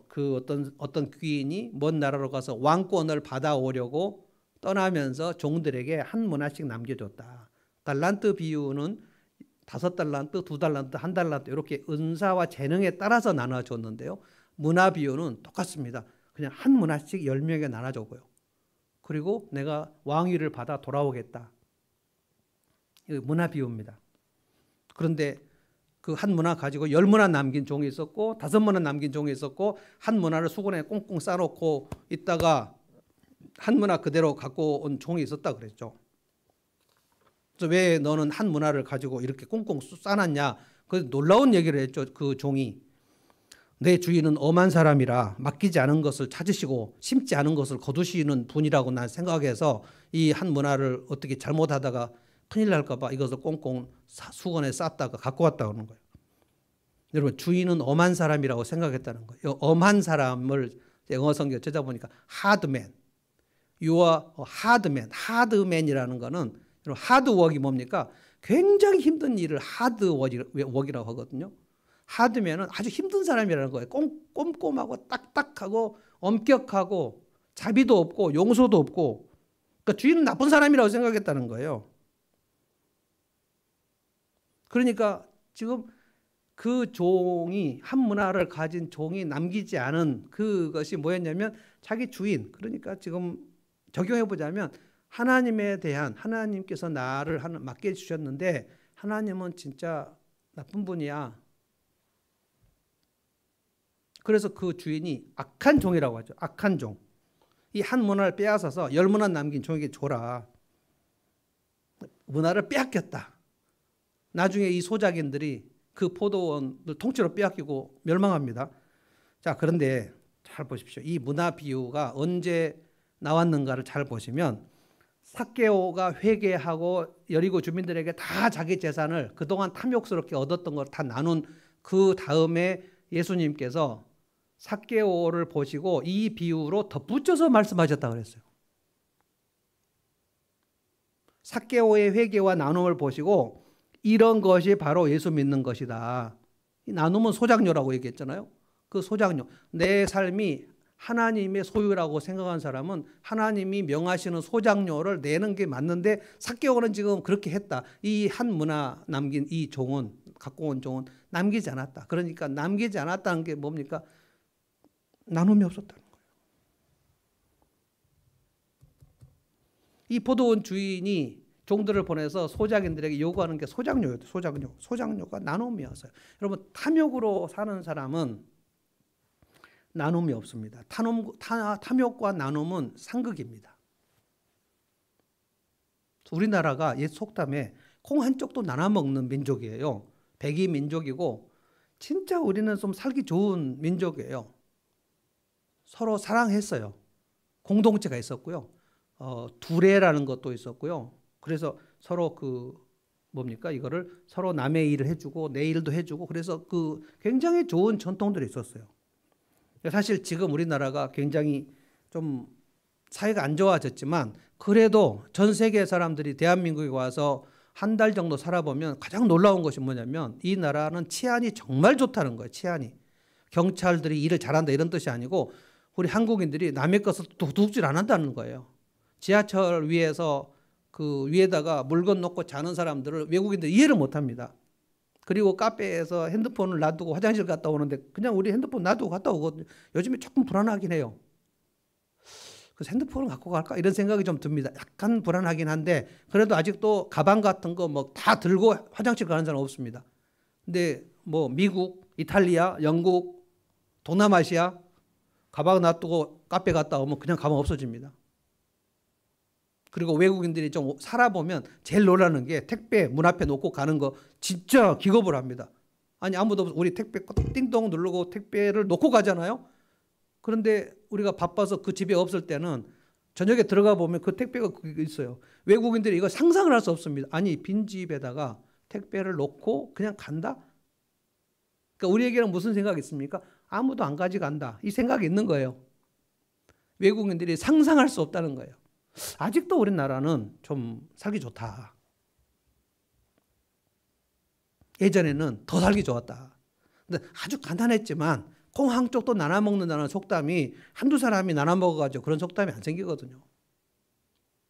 그 어떤 귀인이 먼 나라로 가서 왕권을 받아오려고 떠나면서 종들에게 한 문화씩 남겨줬다. 달란트 비유는 5달란트, 2달란트, 1달란트 이렇게 은사와 재능에 따라서 나눠줬는데요. 문화 비유는 똑같습니다. 그냥 한 문화씩 10명에 나눠줬고요. 그리고 내가 왕위를 받아 돌아오겠다. 이거 문화 비유입니다. 그런데 그 한 문화 가지고 10문화 남긴 종이 있었고 5문화 남긴 종이 있었고 한 문화를 수건에 꽁꽁 싸놓고 있다가 한 문화 그대로 갖고 온 종이 있었다 그랬죠. 그래서 왜 너는 한 문화를 가지고 이렇게 꽁꽁 싸놨냐? 그 놀라운 얘기를 했죠. 그 종이. 내 주인은 엄한 사람이라 맡기지 않은 것을 찾으시고 심지 않은 것을 거두시는 분이라고 난 생각해서 이 한 문화를 어떻게 잘못하다가 큰일 날까 봐 이것을 꽁꽁 수건에 쌌다가 갖고 왔다고 하는 거예요. 여러분 주인은 엄한 사람이라고 생각했다는 거예요. 엄한 사람을 영어 성경 찾아보니까 hardman. You are a hardman. hardman이라는 거는 하드웍이 뭡니까? 굉장히 힘든 일을 하드워크라고 하거든요. 하드면은 아주 힘든 사람이라는 거예요. 꼼꼼하고 딱딱하고 엄격하고 자비도 없고 용서도 없고, 그러니까 주인은 나쁜 사람이라고 생각했다는 거예요. 그러니까 지금 그 종이, 한 문화를 가진 종이 남기지 않은 그것이 뭐였냐면 자기 주인, 그러니까 지금 적용해 보자면 하나님에 대한, 하나님께서 나를 맡겨 주셨는데 하나님은 진짜 나쁜 분이야. 그래서 그 주인이 악한 종이라고 하죠. 악한 종. 이 한 문화를 빼앗아서 10문화 남긴 종에게 줘라. 문화를 빼앗겼다. 나중에 이 소작인들이 그 포도원을 통째로 빼앗기고 멸망합니다. 자, 그런데 잘 보십시오. 이 문화 비유가 언제 나왔는가를 잘 보시면 삭개오가 회개하고 여리고 주민들에게 다 자기 재산을 그동안 탐욕스럽게 얻었던 걸 다 나눈 그 다음에 예수님께서 삭개오를 보시고 이 비유로 덧붙여서 말씀하셨다고 그랬어요. 삭개오의 회개와 나눔을 보시고 이런 것이 바로 예수 믿는 것이다. 이 나눔은 소작료라고 얘기했잖아요. 그 소작료. 내 삶이 하나님의 소유라고 생각한 사람은 하나님이 명하시는 소작료를 내는 게 맞는데 삭개오는 지금 그렇게 했다. 이 한 문화 남긴 이 종은, 갖고 온 종은 남기지 않았다. 그러니까 남기지 않았다는 게 뭡니까? 나눔이 없었다는 거예요. 이 포도원 주인이 종들을 보내서 소작인들에게 요구하는 게 소작료였어요. 소작료가 나눔이었어요. 여러분, 탐욕으로 사는 사람은 나눔이 없습니다. 탐욕과 나눔은 상극입니다. 우리나라가 옛 속담에 콩 한 쪽도 나눠 먹는 민족이에요. 백이 민족이고 진짜 우리는 좀 살기 좋은 민족이에요. 서로 사랑했어요. 공동체가 있었고요. 두레라는 것도 있었고요. 그래서 서로 이거를 서로 남의 일을 해주고 내 일도 해주고, 그래서 굉장히 좋은 전통들이 있었어요. 사실 지금 우리나라가 굉장히 좀 사회가 안 좋아졌지만 그래도 전 세계 사람들이 대한민국에 와서 한 달 정도 살아보면 가장 놀라운 것이 뭐냐면 이 나라는 치안이 정말 좋다는 거예요. 치안이. 경찰들이 일을 잘한다 이런 뜻이 아니고 우리 한국인들이 남의 것을 도둑질 안 한다는 거예요. 지하철 위에서 그 위에다가 물건 놓고 자는 사람들을 외국인들 이해를 못 합니다. 그리고 카페에서 핸드폰을 놔두고 화장실 갔다 오는데 그냥 우리 핸드폰 놔두고 갔다 오거든요. 요즘에 조금 불안하긴 해요. 그래서 핸드폰을 갖고 갈까? 이런 생각이 좀 듭니다. 약간 불안하긴 한데 그래도 아직도 가방 같은 거 뭐 다 들고 화장실 가는 사람 없습니다. 근데 뭐 미국, 이탈리아, 영국, 동남아시아 가방 놔두고 카페 갔다 오면 그냥 가방 없어집니다. 그리고 외국인들이 좀 살아보면 제일 놀라는 게 택배 문 앞에 놓고 가는 거 진짜 기겁을 합니다. 아니 아무도 없어. 우리 택배 띵동 누르고 택배를 놓고 가잖아요. 그런데 우리가 바빠서 그 집에 없을 때는 저녁에 들어가 보면 그 택배가 있어요. 외국인들이 이거 상상을 할 수 없습니다. 아니 빈집에다가 택배를 놓고 그냥 간다? 그러니까 우리에게는 무슨 생각이 있습니까? 아무도 안 가져간다. 이 생각이 있는 거예요. 외국인들이 상상할 수 없다는 거예요. 아직도 우리나라는 좀 살기 좋다. 예전에는 더 살기 좋았다. 근데 아주 간단했지만 콩 한 쪽도 나눠 먹는다는 속담이 한두 사람이 나눠 먹어가지고 그런 속담이 안 생기거든요.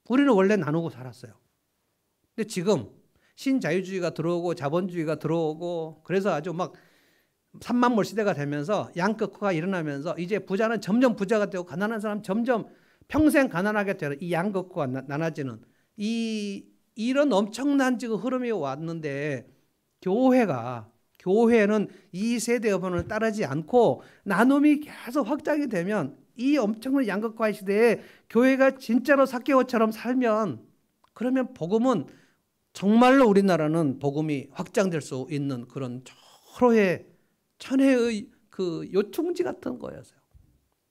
우리는 원래 나누고 살았어요. 근데 지금 신자유주의가 들어오고 자본주의가 들어오고 그래서 아주 막 삼만몰 시대가 되면서 양극화가 일어나면서 이제 부자는 점점 부자가 되고 가난한 사람은 점점 평생 가난하게 되는 이 양극화가 나눠지는 이런 엄청난 지금 흐름이 왔는데 교회는 이 세대 여번을 따르지 않고 나눔이 계속 확장이 되면 이 엄청난 양극화 시대에 교회가 진짜로 삭개오처럼 살면 그러면 복음은 정말로 우리나라는 복음이 확장될 수 있는 그런 천혜의 그 요충지 같은 거였어요.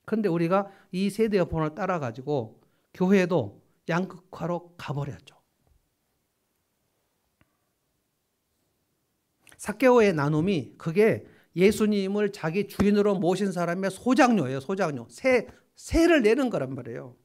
그런데 우리가 이 세대 여번을 따라가지고 교회도 양극화로 가버렸죠. 삭개오의 나눔이 그게 예수님을 자기 주인으로 모신 사람의 소작료예요. 소작료. 세를 내는 거란 말이에요.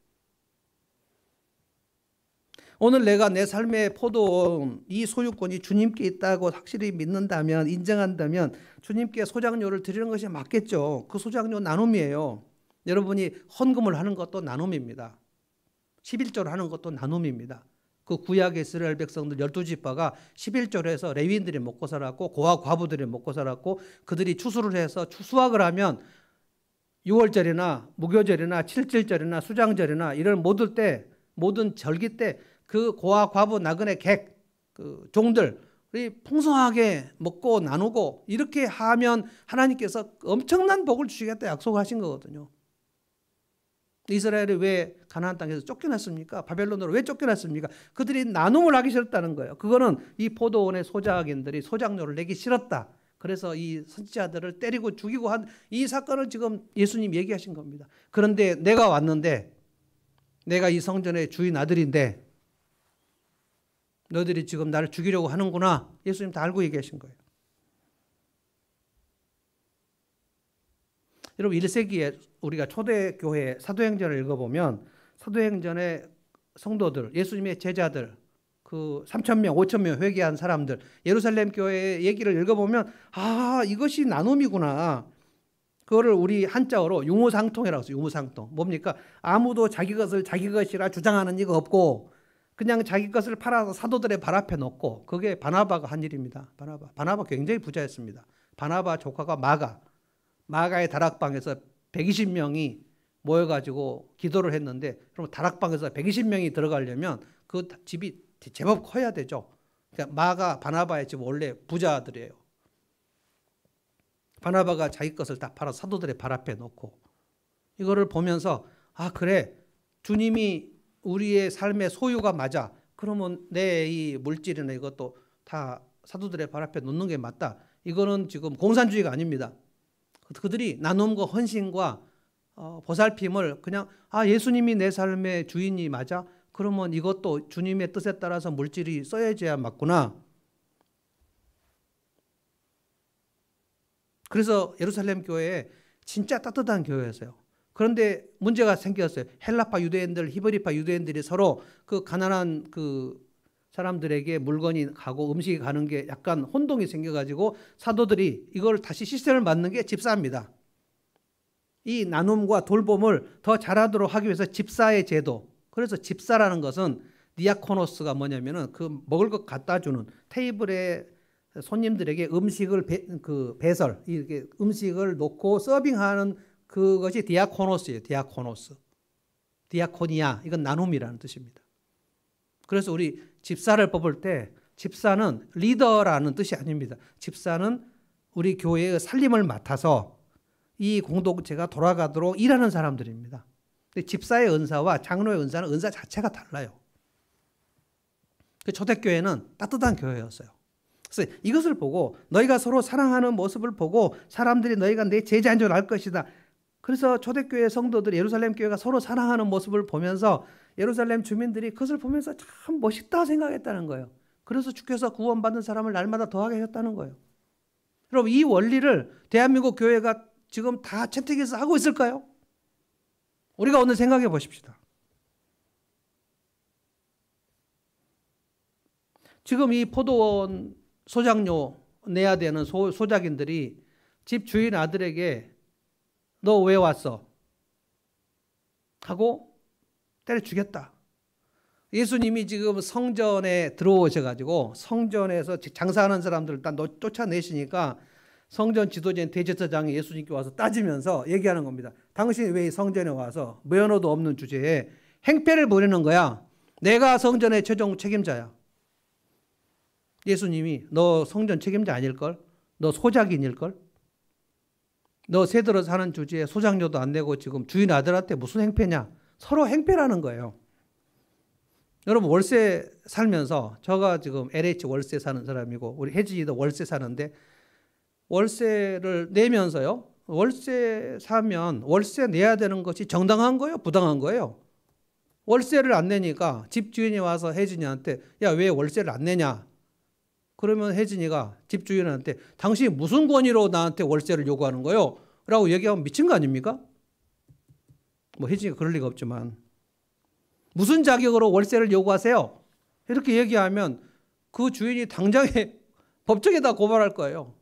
오늘 내가 내 삶의 포도원, 이 소유권이 주님께 있다고 확실히 믿는다면, 인정한다면 주님께 소장료를 드리는 것이 맞겠죠. 그 소장료 나눔이에요. 여러분이 헌금을 하는 것도 나눔입니다. 11조를 하는 것도 나눔입니다. 그 구약의 이스라엘 백성들 12지파가 11조를 해서 레위인들이 먹고 살았고 고아 과부들이 먹고 살았고, 그들이 추수를 해서 수확을 하면 6월절이나 무교절이나 칠칠절이나 수장절이나 이런 모든 절기 때 그 고아 과부 나그네 객 그 종들이 풍성하게 먹고 나누고, 이렇게 하면 하나님께서 엄청난 복을 주시겠다 약속하신 거거든요. 이스라엘이 왜 가나안 땅에서 쫓겨났습니까? 바벨론으로 왜 쫓겨났습니까? 그들이 나눔을 하기 싫었다는 거예요. 그거는 이 포도원의 소작인들이 소작료를 내기 싫었다. 그래서 이 선지자들을 때리고 죽이고 한 이 사건을 지금 예수님 얘기하신 겁니다. 그런데 내가 왔는데, 내가 이 성전의 주인 아들인데 너희들이 지금 나를 죽이려고 하는구나. 예수님 다 알고 얘기하신 거예요. 여러분 1세기에 우리가 초대교회 사도행전을 읽어보면 사도행전의 성도들, 예수님의 제자들, 그 3,000명, 5,000명 회개한 사람들, 예루살렘 교회의 얘기를 읽어보면 이것이 나눔이구나. 그거를 우리 한자어로 유무상통이라고 해서 유무상통. 뭡니까? 아무도 자기 것을 자기 것이라 주장하는 이가 없고 그냥 자기 것을 팔아서 사도들의 발 앞에 놓고, 그게 바나바가 한 일입니다. 바나바 굉장히 부자였습니다. 바나바 조카가 마가의 다락방에서 120명이 모여가지고 기도를 했는데, 그럼 다락방에서 120명이 들어가려면 그 집이 제법 커야 되죠. 그러니까 마가 바나바의 집 원래 부자들이에요. 바나바가 자기 것을 다 팔아 사도들의 발 앞에 놓고, 이거를 보면서 그래, 주님이 우리의 삶의 소유가 맞아. 그러면 내 이 물질이나 이것도 다 사도들의 발 앞에 놓는 게 맞다. 이거는 지금 공산주의가 아닙니다. 그들이 나눔과 헌신과 보살핌을 그냥 예수님이 내 삶의 주인이 맞아? 그러면 이것도 주님의 뜻에 따라서 물질이 써야져야 맞구나. 그래서 예루살렘 교회에 진짜 따뜻한 교회였어요. 그런데 문제가 생겼어요. 헬라파 유대인들, 히브리파 유대인들이 서로 그 가난한 그 사람들에게 물건이 가고 음식이 가는 게 약간 혼동이 생겨가지고 사도들이 이걸 다시 시스템을 만든 게 집사입니다. 이 나눔과 돌봄을 더 잘하도록 하기 위해서 집사의 제도. 그래서 집사라는 것은 디아코노스가 뭐냐면은 그 먹을 것 갖다 주는, 테이블에 손님들에게 음식을 배설, 이렇게 음식을 놓고 서빙하는 그것이 디아코노스예요. 디아코니아, 이건 나눔이라는 뜻입니다. 그래서 우리 집사를 뽑을 때 집사는 리더라는 뜻이 아닙니다. 집사는 우리 교회의 살림을 맡아서 이 공동체가 돌아가도록 일하는 사람들입니다. 근데 집사의 은사와 장로의 은사는 은사 자체가 달라요. 초대교회는 따뜻한 교회였어요. 그래서 이것을 보고 너희가 서로 사랑하는 모습을 보고 사람들이 너희가 내 제자인 줄 알 것이다. 그래서 초대교회 성도들이 예루살렘 교회가 서로 사랑하는 모습을 보면서 예루살렘 주민들이 그것을 보면서 참 멋있다 생각했다는 거예요. 그래서 주께서 구원받는 사람을 날마다 더하게 하셨다는 거예요. 여러분 이 원리를 대한민국 교회가 지금 다 채택해서 하고 있을까요? 우리가 오늘 생각해 보십시다. 지금 이 포도원 소작료 내야 되는 소작인들이 집 주인 아들에게 너 왜 왔어? 하고 때려 죽였다. 예수님이 지금 성전에 들어오셔가지고 성전에서 장사하는 사람들을 다 쫓아내시니까 성전 지도자인 대제사장이 예수님께 와서 따지면서 얘기하는 겁니다. 당신이 왜 이 성전에 와서 면허도 없는 주제에 행패를 부리는 거야. 내가 성전의 최종 책임자야. 예수님이 너 성전 책임자 아닐걸? 너 소작인일걸? 너 새들어 사는 주제에 소작료도 안 내고 지금 주인 아들한테 무슨 행패냐? 서로 행패라는 거예요. 여러분 월세 살면서, 제가 지금 LH 월세 사는 사람이고 우리 혜진이도 월세 사는데, 월세를 내면서요, 월세 사면 월세 내야 되는 것이 정당한 거예요? 부당한 거예요? 월세를 안 내니까 집주인이 와서 혜진이한테 야, 왜 월세를 안 내냐? 그러면 혜진이가 집주인한테 당신이 무슨 권위로 나한테 월세를 요구하는 거요? 라고 얘기하면 미친 거 아닙니까? 뭐 혜진이가 그럴 리가 없지만 무슨 자격으로 월세를 요구하세요? 이렇게 얘기하면 그 주인이 당장에 법정에다 고발할 거예요.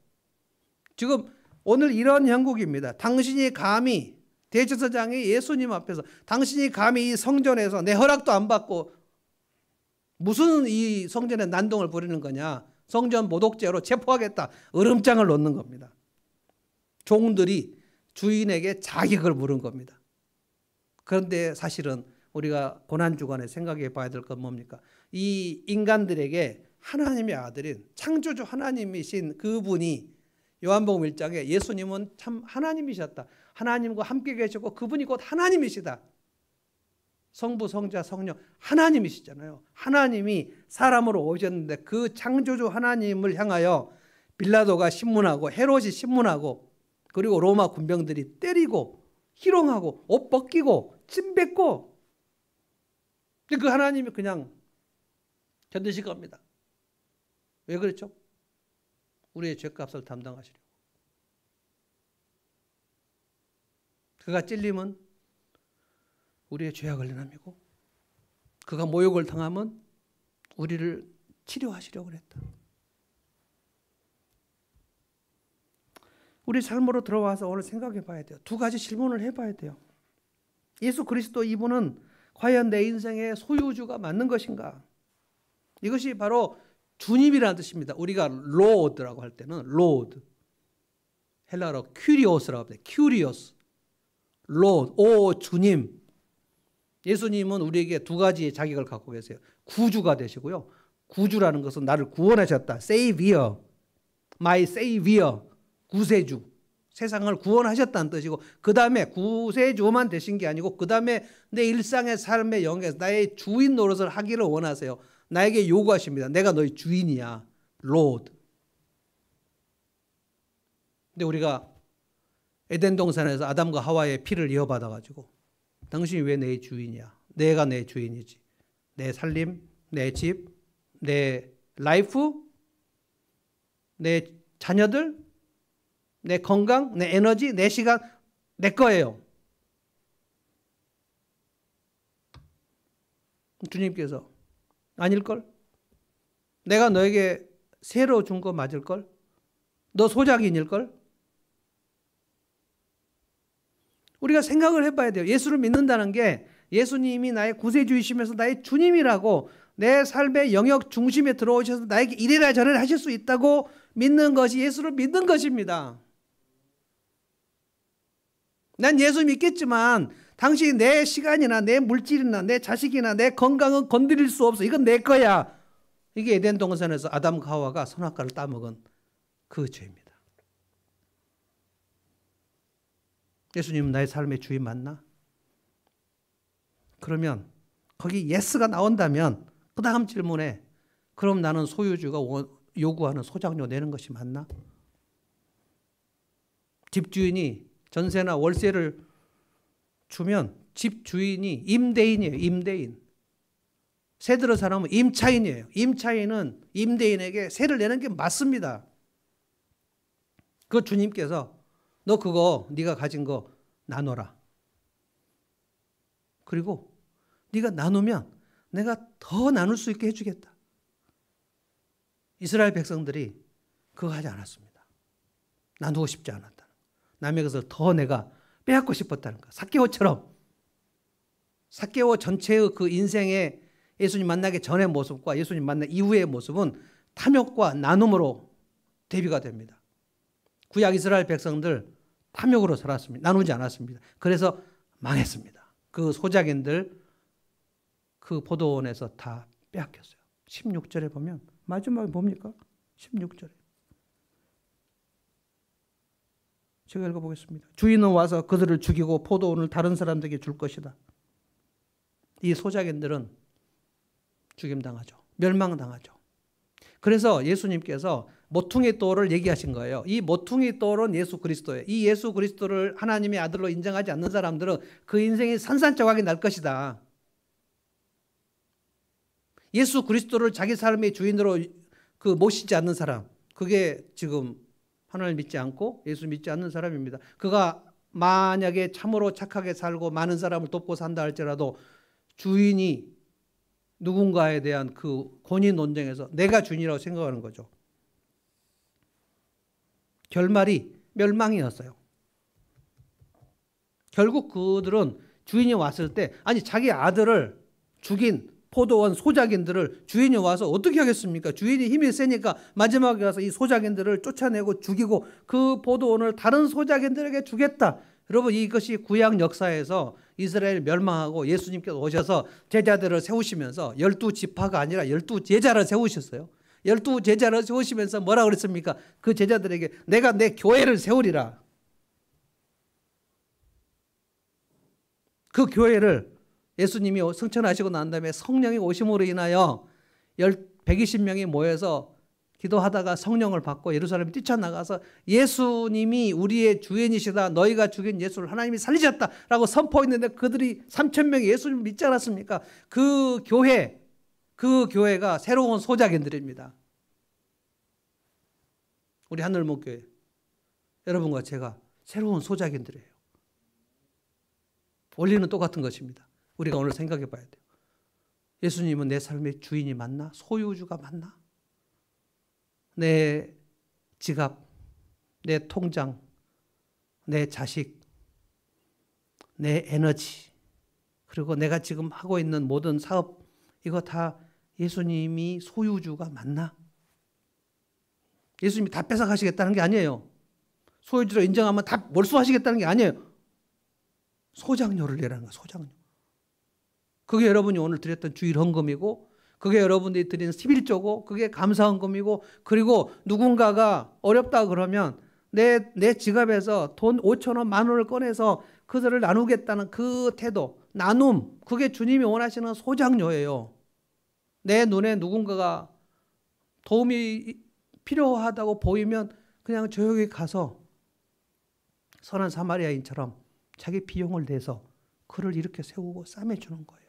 지금 오늘 이런 형국입니다. 당신이 감히 대제사장이 예수님 앞에서 당신이 감히 이 성전에서 내 허락도 안 받고 무슨 이 성전에 난동을 부리는 거냐. 성전 모독죄로 체포하겠다. 으름장을 놓는 겁니다. 종들이 주인에게 자격을 물은 겁니다. 그런데 사실은 우리가 고난주간에 생각해 봐야 될 건 뭡니까? 이 인간들에게 하나님의 아들인 창조주 하나님이신 그분이 요한복음 1장에 예수님은 참 하나님이셨다. 하나님과 함께 계셨고 그분이 곧 하나님이시다. 성부, 성자, 성령 하나님이시잖아요. 하나님이 사람으로 오셨는데 그 창조주 하나님을 향하여 빌라도가 신문하고 헤롯이 신문하고 그리고 로마 군병들이 때리고 희롱하고 옷 벗기고 침 뱉고 그 하나님이 그냥 견디실 겁니다. 왜 그랬죠? 우리의 죄값을 담당하시려고. 그가 찔림은 우리의 죄악을 내남이고 그가 모욕을 당하면 우리를 치료하시려고 그랬다. 우리 삶으로 들어와서 오늘 생각해 봐야 돼요. 두 가지 질문을 해봐야 돼요. 예수 그리스도 이분은 과연 내 인생의 소유주가 맞는 것인가? 이것이 바로 주님이라는 뜻입니다. 우리가 로드라고 할 때는 로드, 헬라어로 큐리오스라고 합니다. 큐리오스, 로드, 오 주님. 예수님은 우리에게 두 가지의 자격을 갖고 계세요. 구주가 되시고요. 구주라는 것은 나를 구원하셨다. Savior, my Savior, 구세주. 세상을 구원하셨다는 뜻이고 그 다음에 구세주만 되신 게 아니고 그 다음에 내 일상의 삶의 영역에서 나의 주인 노릇을 하기를 원하세요. 나에게 요구하십니다. 내가 너희 주인이야. Lord. 근데 우리가 에덴 동산에서 아담과 하와의 피를 이어받아가지고 당신이 왜 내 주인이야? 내가 내 주인이지. 내 살림, 내 집, 내 라이프, 내 자녀들, 내 건강, 내 에너지, 내 시간, 내 거예요. 주님께서 아닐걸? 내가 너에게 새로 준 거 맞을걸? 너 소작인일걸? 우리가 생각을 해봐야 돼요. 예수를 믿는다는 게 예수님이 나의 구세주이시면서 나의 주님이라고 내 삶의 영역 중심에 들어오셔서 나에게 이래라 저래라 하실 수 있다고 믿는 것이 예수를 믿는 것입니다. 난 예수 믿겠지만 당신이 내 시간이나 내 물질이나 내 자식이나 내 건강은 건드릴 수 없어. 이건 내 거야. 이게 에덴 동산에서 아담과 하와가 선악과를 따먹은 그 죄입니다. 예수님은 나의 삶의 주인 맞나? 그러면 거기 예스가 나온다면 그 다음 질문에 그럼 나는 소유주가 요구하는 소장료 내는 것이 맞나? 집주인이 전세나 월세를 주면 집주인이 임대인이에요. 임대인. 세 들어 사람은 임차인이에요. 임차인은 임대인에게 세를 내는 게 맞습니다. 그 주님께서 너 그거 네가 가진 거 나눠라. 그리고 네가 나누면 내가 더 나눌 수 있게 해주겠다. 이스라엘 백성들이 그거 하지 않았습니다. 나누고 싶지 않았다. 남의 것을 더 내가 빼앗고 싶었다는 거. 삭개오처럼 삭개오 전체의 그 인생의 예수님 만나기 전의 모습과 예수님 만나 이후의 모습은 탐욕과 나눔으로 대비가 됩니다. 구약 이스라엘 백성들 탐욕으로 살았습니다. 나누지 않았습니다. 그래서 망했습니다. 그 소작인들 그 포도원에서 다 빼앗겼어요. 16절에 보면 마지막에 뭡니까? 16절에 제가 읽어보겠습니다. 주인은 와서 그들을 죽이고 포도원을 다른 사람들에게 줄 것이다. 이 소작인들은 죽임당하죠. 멸망당하죠. 그래서 예수님께서 모퉁이 돌을 얘기하신 거예요. 이 모퉁이 돌은 예수 그리스도예요. 이 예수 그리스도를 하나님의 아들로 인정하지 않는 사람들은 그 인생이 산산조각이 날 것이다. 예수 그리스도를 자기 삶의 주인으로 모시지 않는 사람, 그게 지금 하나님을 믿지 않고 예수 믿지 않는 사람입니다. 그가 만약에 참으로 착하게 살고 많은 사람을 돕고 산다 할지라도 주인이 누군가에 대한 그 권위 논쟁에서 내가 주인이라고 생각하는 거죠. 결말이 멸망이었어요. 결국 그들은 주인이 왔을 때, 아니 자기 아들을 죽인 포도원 소작인들을 주인이 와서 어떻게 하겠습니까? 주인이 힘이 세니까 마지막에 가서 이 소작인들을 쫓아내고 죽이고 그 포도원을 다른 소작인들에게 주겠다. 여러분, 이것이 구약 역사에서 이스라엘 멸망하고 예수님께서 오셔서 제자들을 세우시면서 12지파가 아니라 12제자를 세우셨어요. 12제자를 세우시면서 뭐라 그랬습니까? 그 제자들에게 내가 내 교회를 세우리라. 그 교회를 예수님이 승천하시고 난 다음에 성령이 오심으로 인하여 120명이 모여서 기도하다가 성령을 받고 예루살렘 뛰쳐나가서 예수님이 우리의 주인이시다. 너희가 죽인 예수를 하나님이 살리셨다라고 선포했는데 그들이 3,000명이 예수님을 믿지 않았습니까? 그 교회가 새로운 소작인들입니다. 우리 하늘목교회 여러분과 제가 새로운 소작인들이에요. 원리는 똑같은 것입니다. 우리가 오늘 생각해 봐야 돼요. 예수님은 내 삶의 주인이 맞나? 소유주가 맞나? 내 지갑, 내 통장, 내 자식, 내 에너지, 그리고 내가 지금 하고 있는 모든 사업, 이거 다 예수님이 소유주가 맞나? 예수님이 다 뺏어가시겠다는 게 아니에요. 소유주로 인정하면 다 몰수하시겠다는 게 아니에요. 소장료를 내라는 거예요. 소장료. 그게 여러분이 오늘 드렸던 주일 헌금이고, 그게 여러분들이 드리는 11조고, 그게 감사 헌금이고, 그리고 누군가가 어렵다 그러면 내 지갑에서 돈 5,000원, 10,000원을 꺼내서 그들을 나누겠다는 그 태도, 나눔, 그게 주님이 원하시는 소장료예요. 내 눈에 누군가가 도움이 필요하다고 보이면 그냥 조용히 가서 선한 사마리아인처럼 자기 비용을 내서 그를 이렇게 세우고 싸매주는 거예요.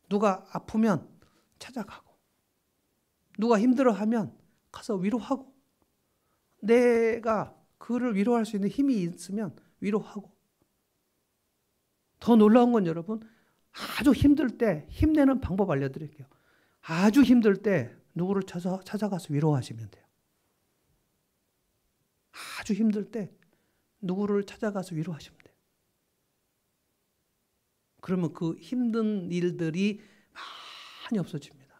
누가 아프면 찾아가고, 누가 힘들어하면 가서 위로하고, 내가 그를 위로할 수 있는 힘이 있으면 위로하고. 더 놀라운 건 여러분, 아주 힘들 때 힘내는 방법 알려드릴게요. 아주 힘들 때 누구를 찾아가서 위로하시면 돼요. 아주 힘들 때 누구를 찾아가서 위로하시면 돼요. 그러면 그 힘든 일들이 많이 없어집니다.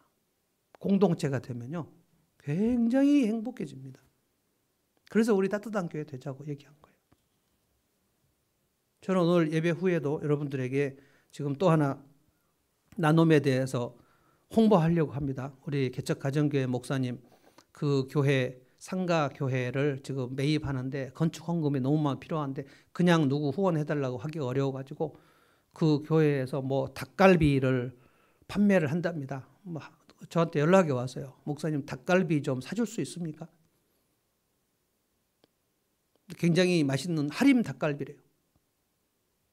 공동체가 되면요, 굉장히 행복해집니다. 그래서 우리 따뜻한 교회 되자고 얘기한 거예요. 저는 오늘 예배 후에도 여러분들에게 지금 또 하나 나눔에 대해서 홍보하려고 합니다. 우리 개척가정교회 목사님 그 교회 상가 교회를 지금 매입하는데 건축 헌금이 너무 많이 필요한데 그냥 누구 후원해달라고 하기가 어려워가지고 그 교회에서 뭐 닭갈비를 판매를 한답니다. 뭐 저한테 연락이 왔어요. 목사님 닭갈비 좀 사줄 수 있습니까? 굉장히 맛있는 하림 닭갈비래요.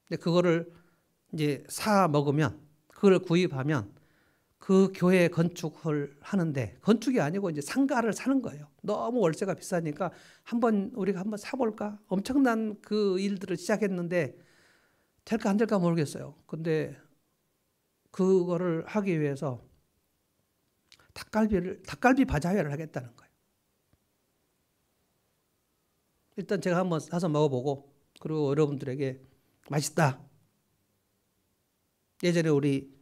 근데 그거를 이제 사 먹으면, 그걸 구입하면 그 교회 건축을 하는데, 건축이 아니고 이제 상가를 사는 거예요. 너무 월세가 비싸니까 우리가 한번 사볼까? 엄청난 그 일들을 시작했는데 될까 안 될까 모르겠어요. 근데 그거를 하기 위해서 닭갈비 바자회를 하겠다는 거예요. 일단 제가 한번 사서 먹어보고, 그리고 여러분들에게 맛있다. 예전에 우리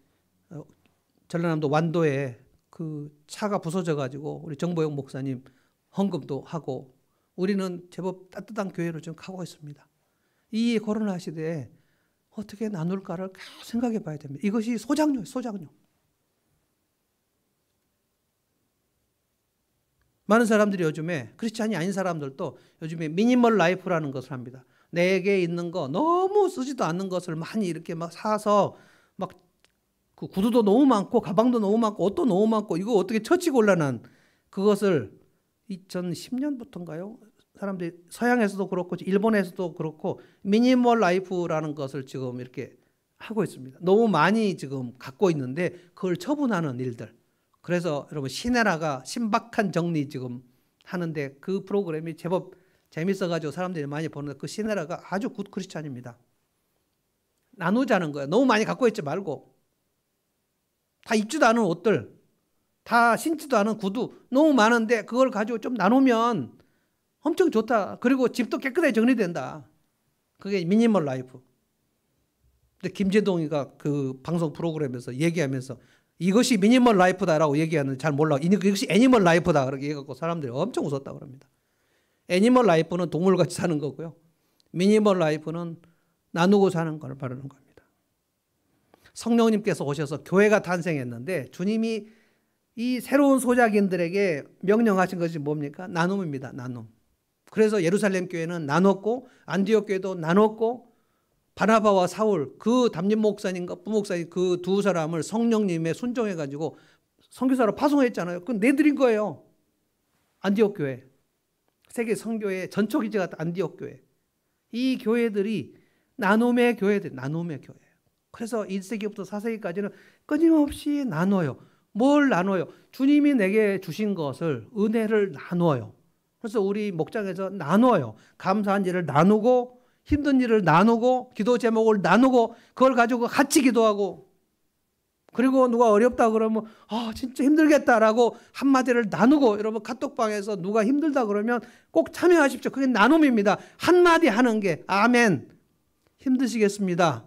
전라남도 완도에 그 차가 부서져가지고 우리 정보영 목사님 헌금도 하고, 우리는 제법 따뜻한 교회로 좀 가고 있습니다. 이 코로나 시대에 어떻게 나눌까를 계속 생각해 봐야 됩니다. 이것이 소장료예요, 소장료. 많은 사람들이 요즘에, 크리스찬이 아닌 사람들도 요즘에 미니멀 라이프라는 것을 합니다. 내게 있는 거, 너무 쓰지도 않는 것을 많이 이렇게 막 사서 막 그 구두도 너무 많고 가방도 너무 많고 옷도 너무 많고 이거 어떻게 처치곤란한 그것을 2010년부터인가요? 사람들이 서양에서도 그렇고 일본에서도 그렇고 미니멀 라이프라는 것을 지금 이렇게 하고 있습니다. 너무 많이 지금 갖고 있는데 그걸 처분하는 일들. 그래서 여러분 시네라가 신박한 정리 지금 하는데 그 프로그램이 제법 재밌어가지고 사람들이 많이 보는데 그 시네라가 아주 굿 크리스찬입니다. 나누자는 거예요. 너무 많이 갖고 있지 말고. 다 입지도 않은 옷들, 다 신지도 않은 구두 너무 많은데 그걸 가지고 좀 나누면 엄청 좋다. 그리고 집도 깨끗하게 정리된다. 그게 미니멀 라이프. 근데 김재동이가 그 방송 프로그램에서 얘기하면서 이것이 미니멀 라이프다라고 얘기하는데 잘 몰라. 이것이 애니멀 라이프다. 그렇게 얘기하고 사람들이 엄청 웃었다고 합니다. 애니멀 라이프는 동물같이 사는 거고요. 미니멀 라이프는 나누고 사는 걸 바라는 겁니다. 성령님께서 오셔서 교회가 탄생했는데 주님이 이 새로운 소작인들에게 명령하신 것이 뭡니까? 나눔입니다. 나눔. 그래서 예루살렘 교회는 나눴고 안디옥 교회도 나눴고 바나바와 사울 그 담임 목사님과 부목사님 그 두 사람을 성령님에 순종해 가지고 선교사로 파송했잖아요. 그건 내드린 거예요. 안디옥 교회. 세계 선교의 전초기지가 안디옥 교회. 이 교회들이 나눔의 교회들, 나눔의 교회예요. 그래서 1세기부터 4세기까지는 끊임없이 나눠요. 뭘 나눠요? 주님이 내게 주신 것을 은혜를 나눠요. 그래서 우리 목장에서 나눠요. 감사한 일을 나누고 힘든 일을 나누고 기도 제목을 나누고 그걸 가지고 같이 기도하고 그리고 누가 어렵다 그러면 진짜 힘들겠다라고 한마디를 나누고 여러분 카톡방에서 누가 힘들다 그러면 꼭 참여하십시오. 그게 나눔입니다. 한마디 하는 게 아멘 힘드시겠습니다.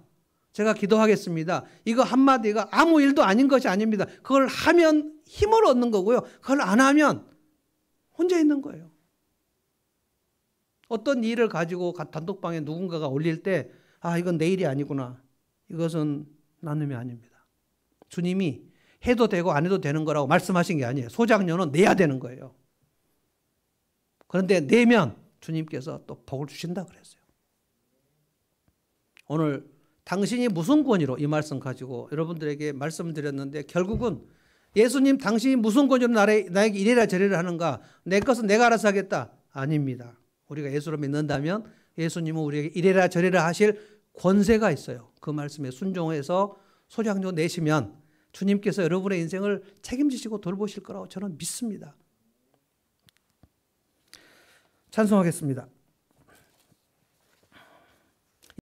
제가 기도하겠습니다. 이거 한마디가 아무 일도 아닌 것이 아닙니다. 그걸 하면 힘을 얻는 거고요. 그걸 안 하면 혼자 있는 거예요. 어떤 일을 가지고 단톡방에 누군가가 올릴 때 이건 내 일이 아니구나. 이것은 나눔이 아닙니다. 주님이 해도 되고 안 해도 되는 거라고 말씀하신 게 아니에요. 소작료는 내야 되는 거예요. 그런데 내면 주님께서 또 복을 주신다 그랬어요. 오늘 당신이 무슨 권위로 이 말씀 가지고 여러분들에게 말씀을 드렸는데 결국은 예수님 당신이 무슨 권위로 나에게 이래라 저래라 하는가? 내 것은 내가 알아서 하겠다. 아닙니다. 우리가 예수를 믿는다면 예수님은 우리에게 이래라 저래라 하실 권세가 있어요. 그 말씀에 순종해서 소작료 내시면 주님께서 여러분의 인생을 책임지시고 돌보실 거라고 저는 믿습니다. 찬송하겠습니다.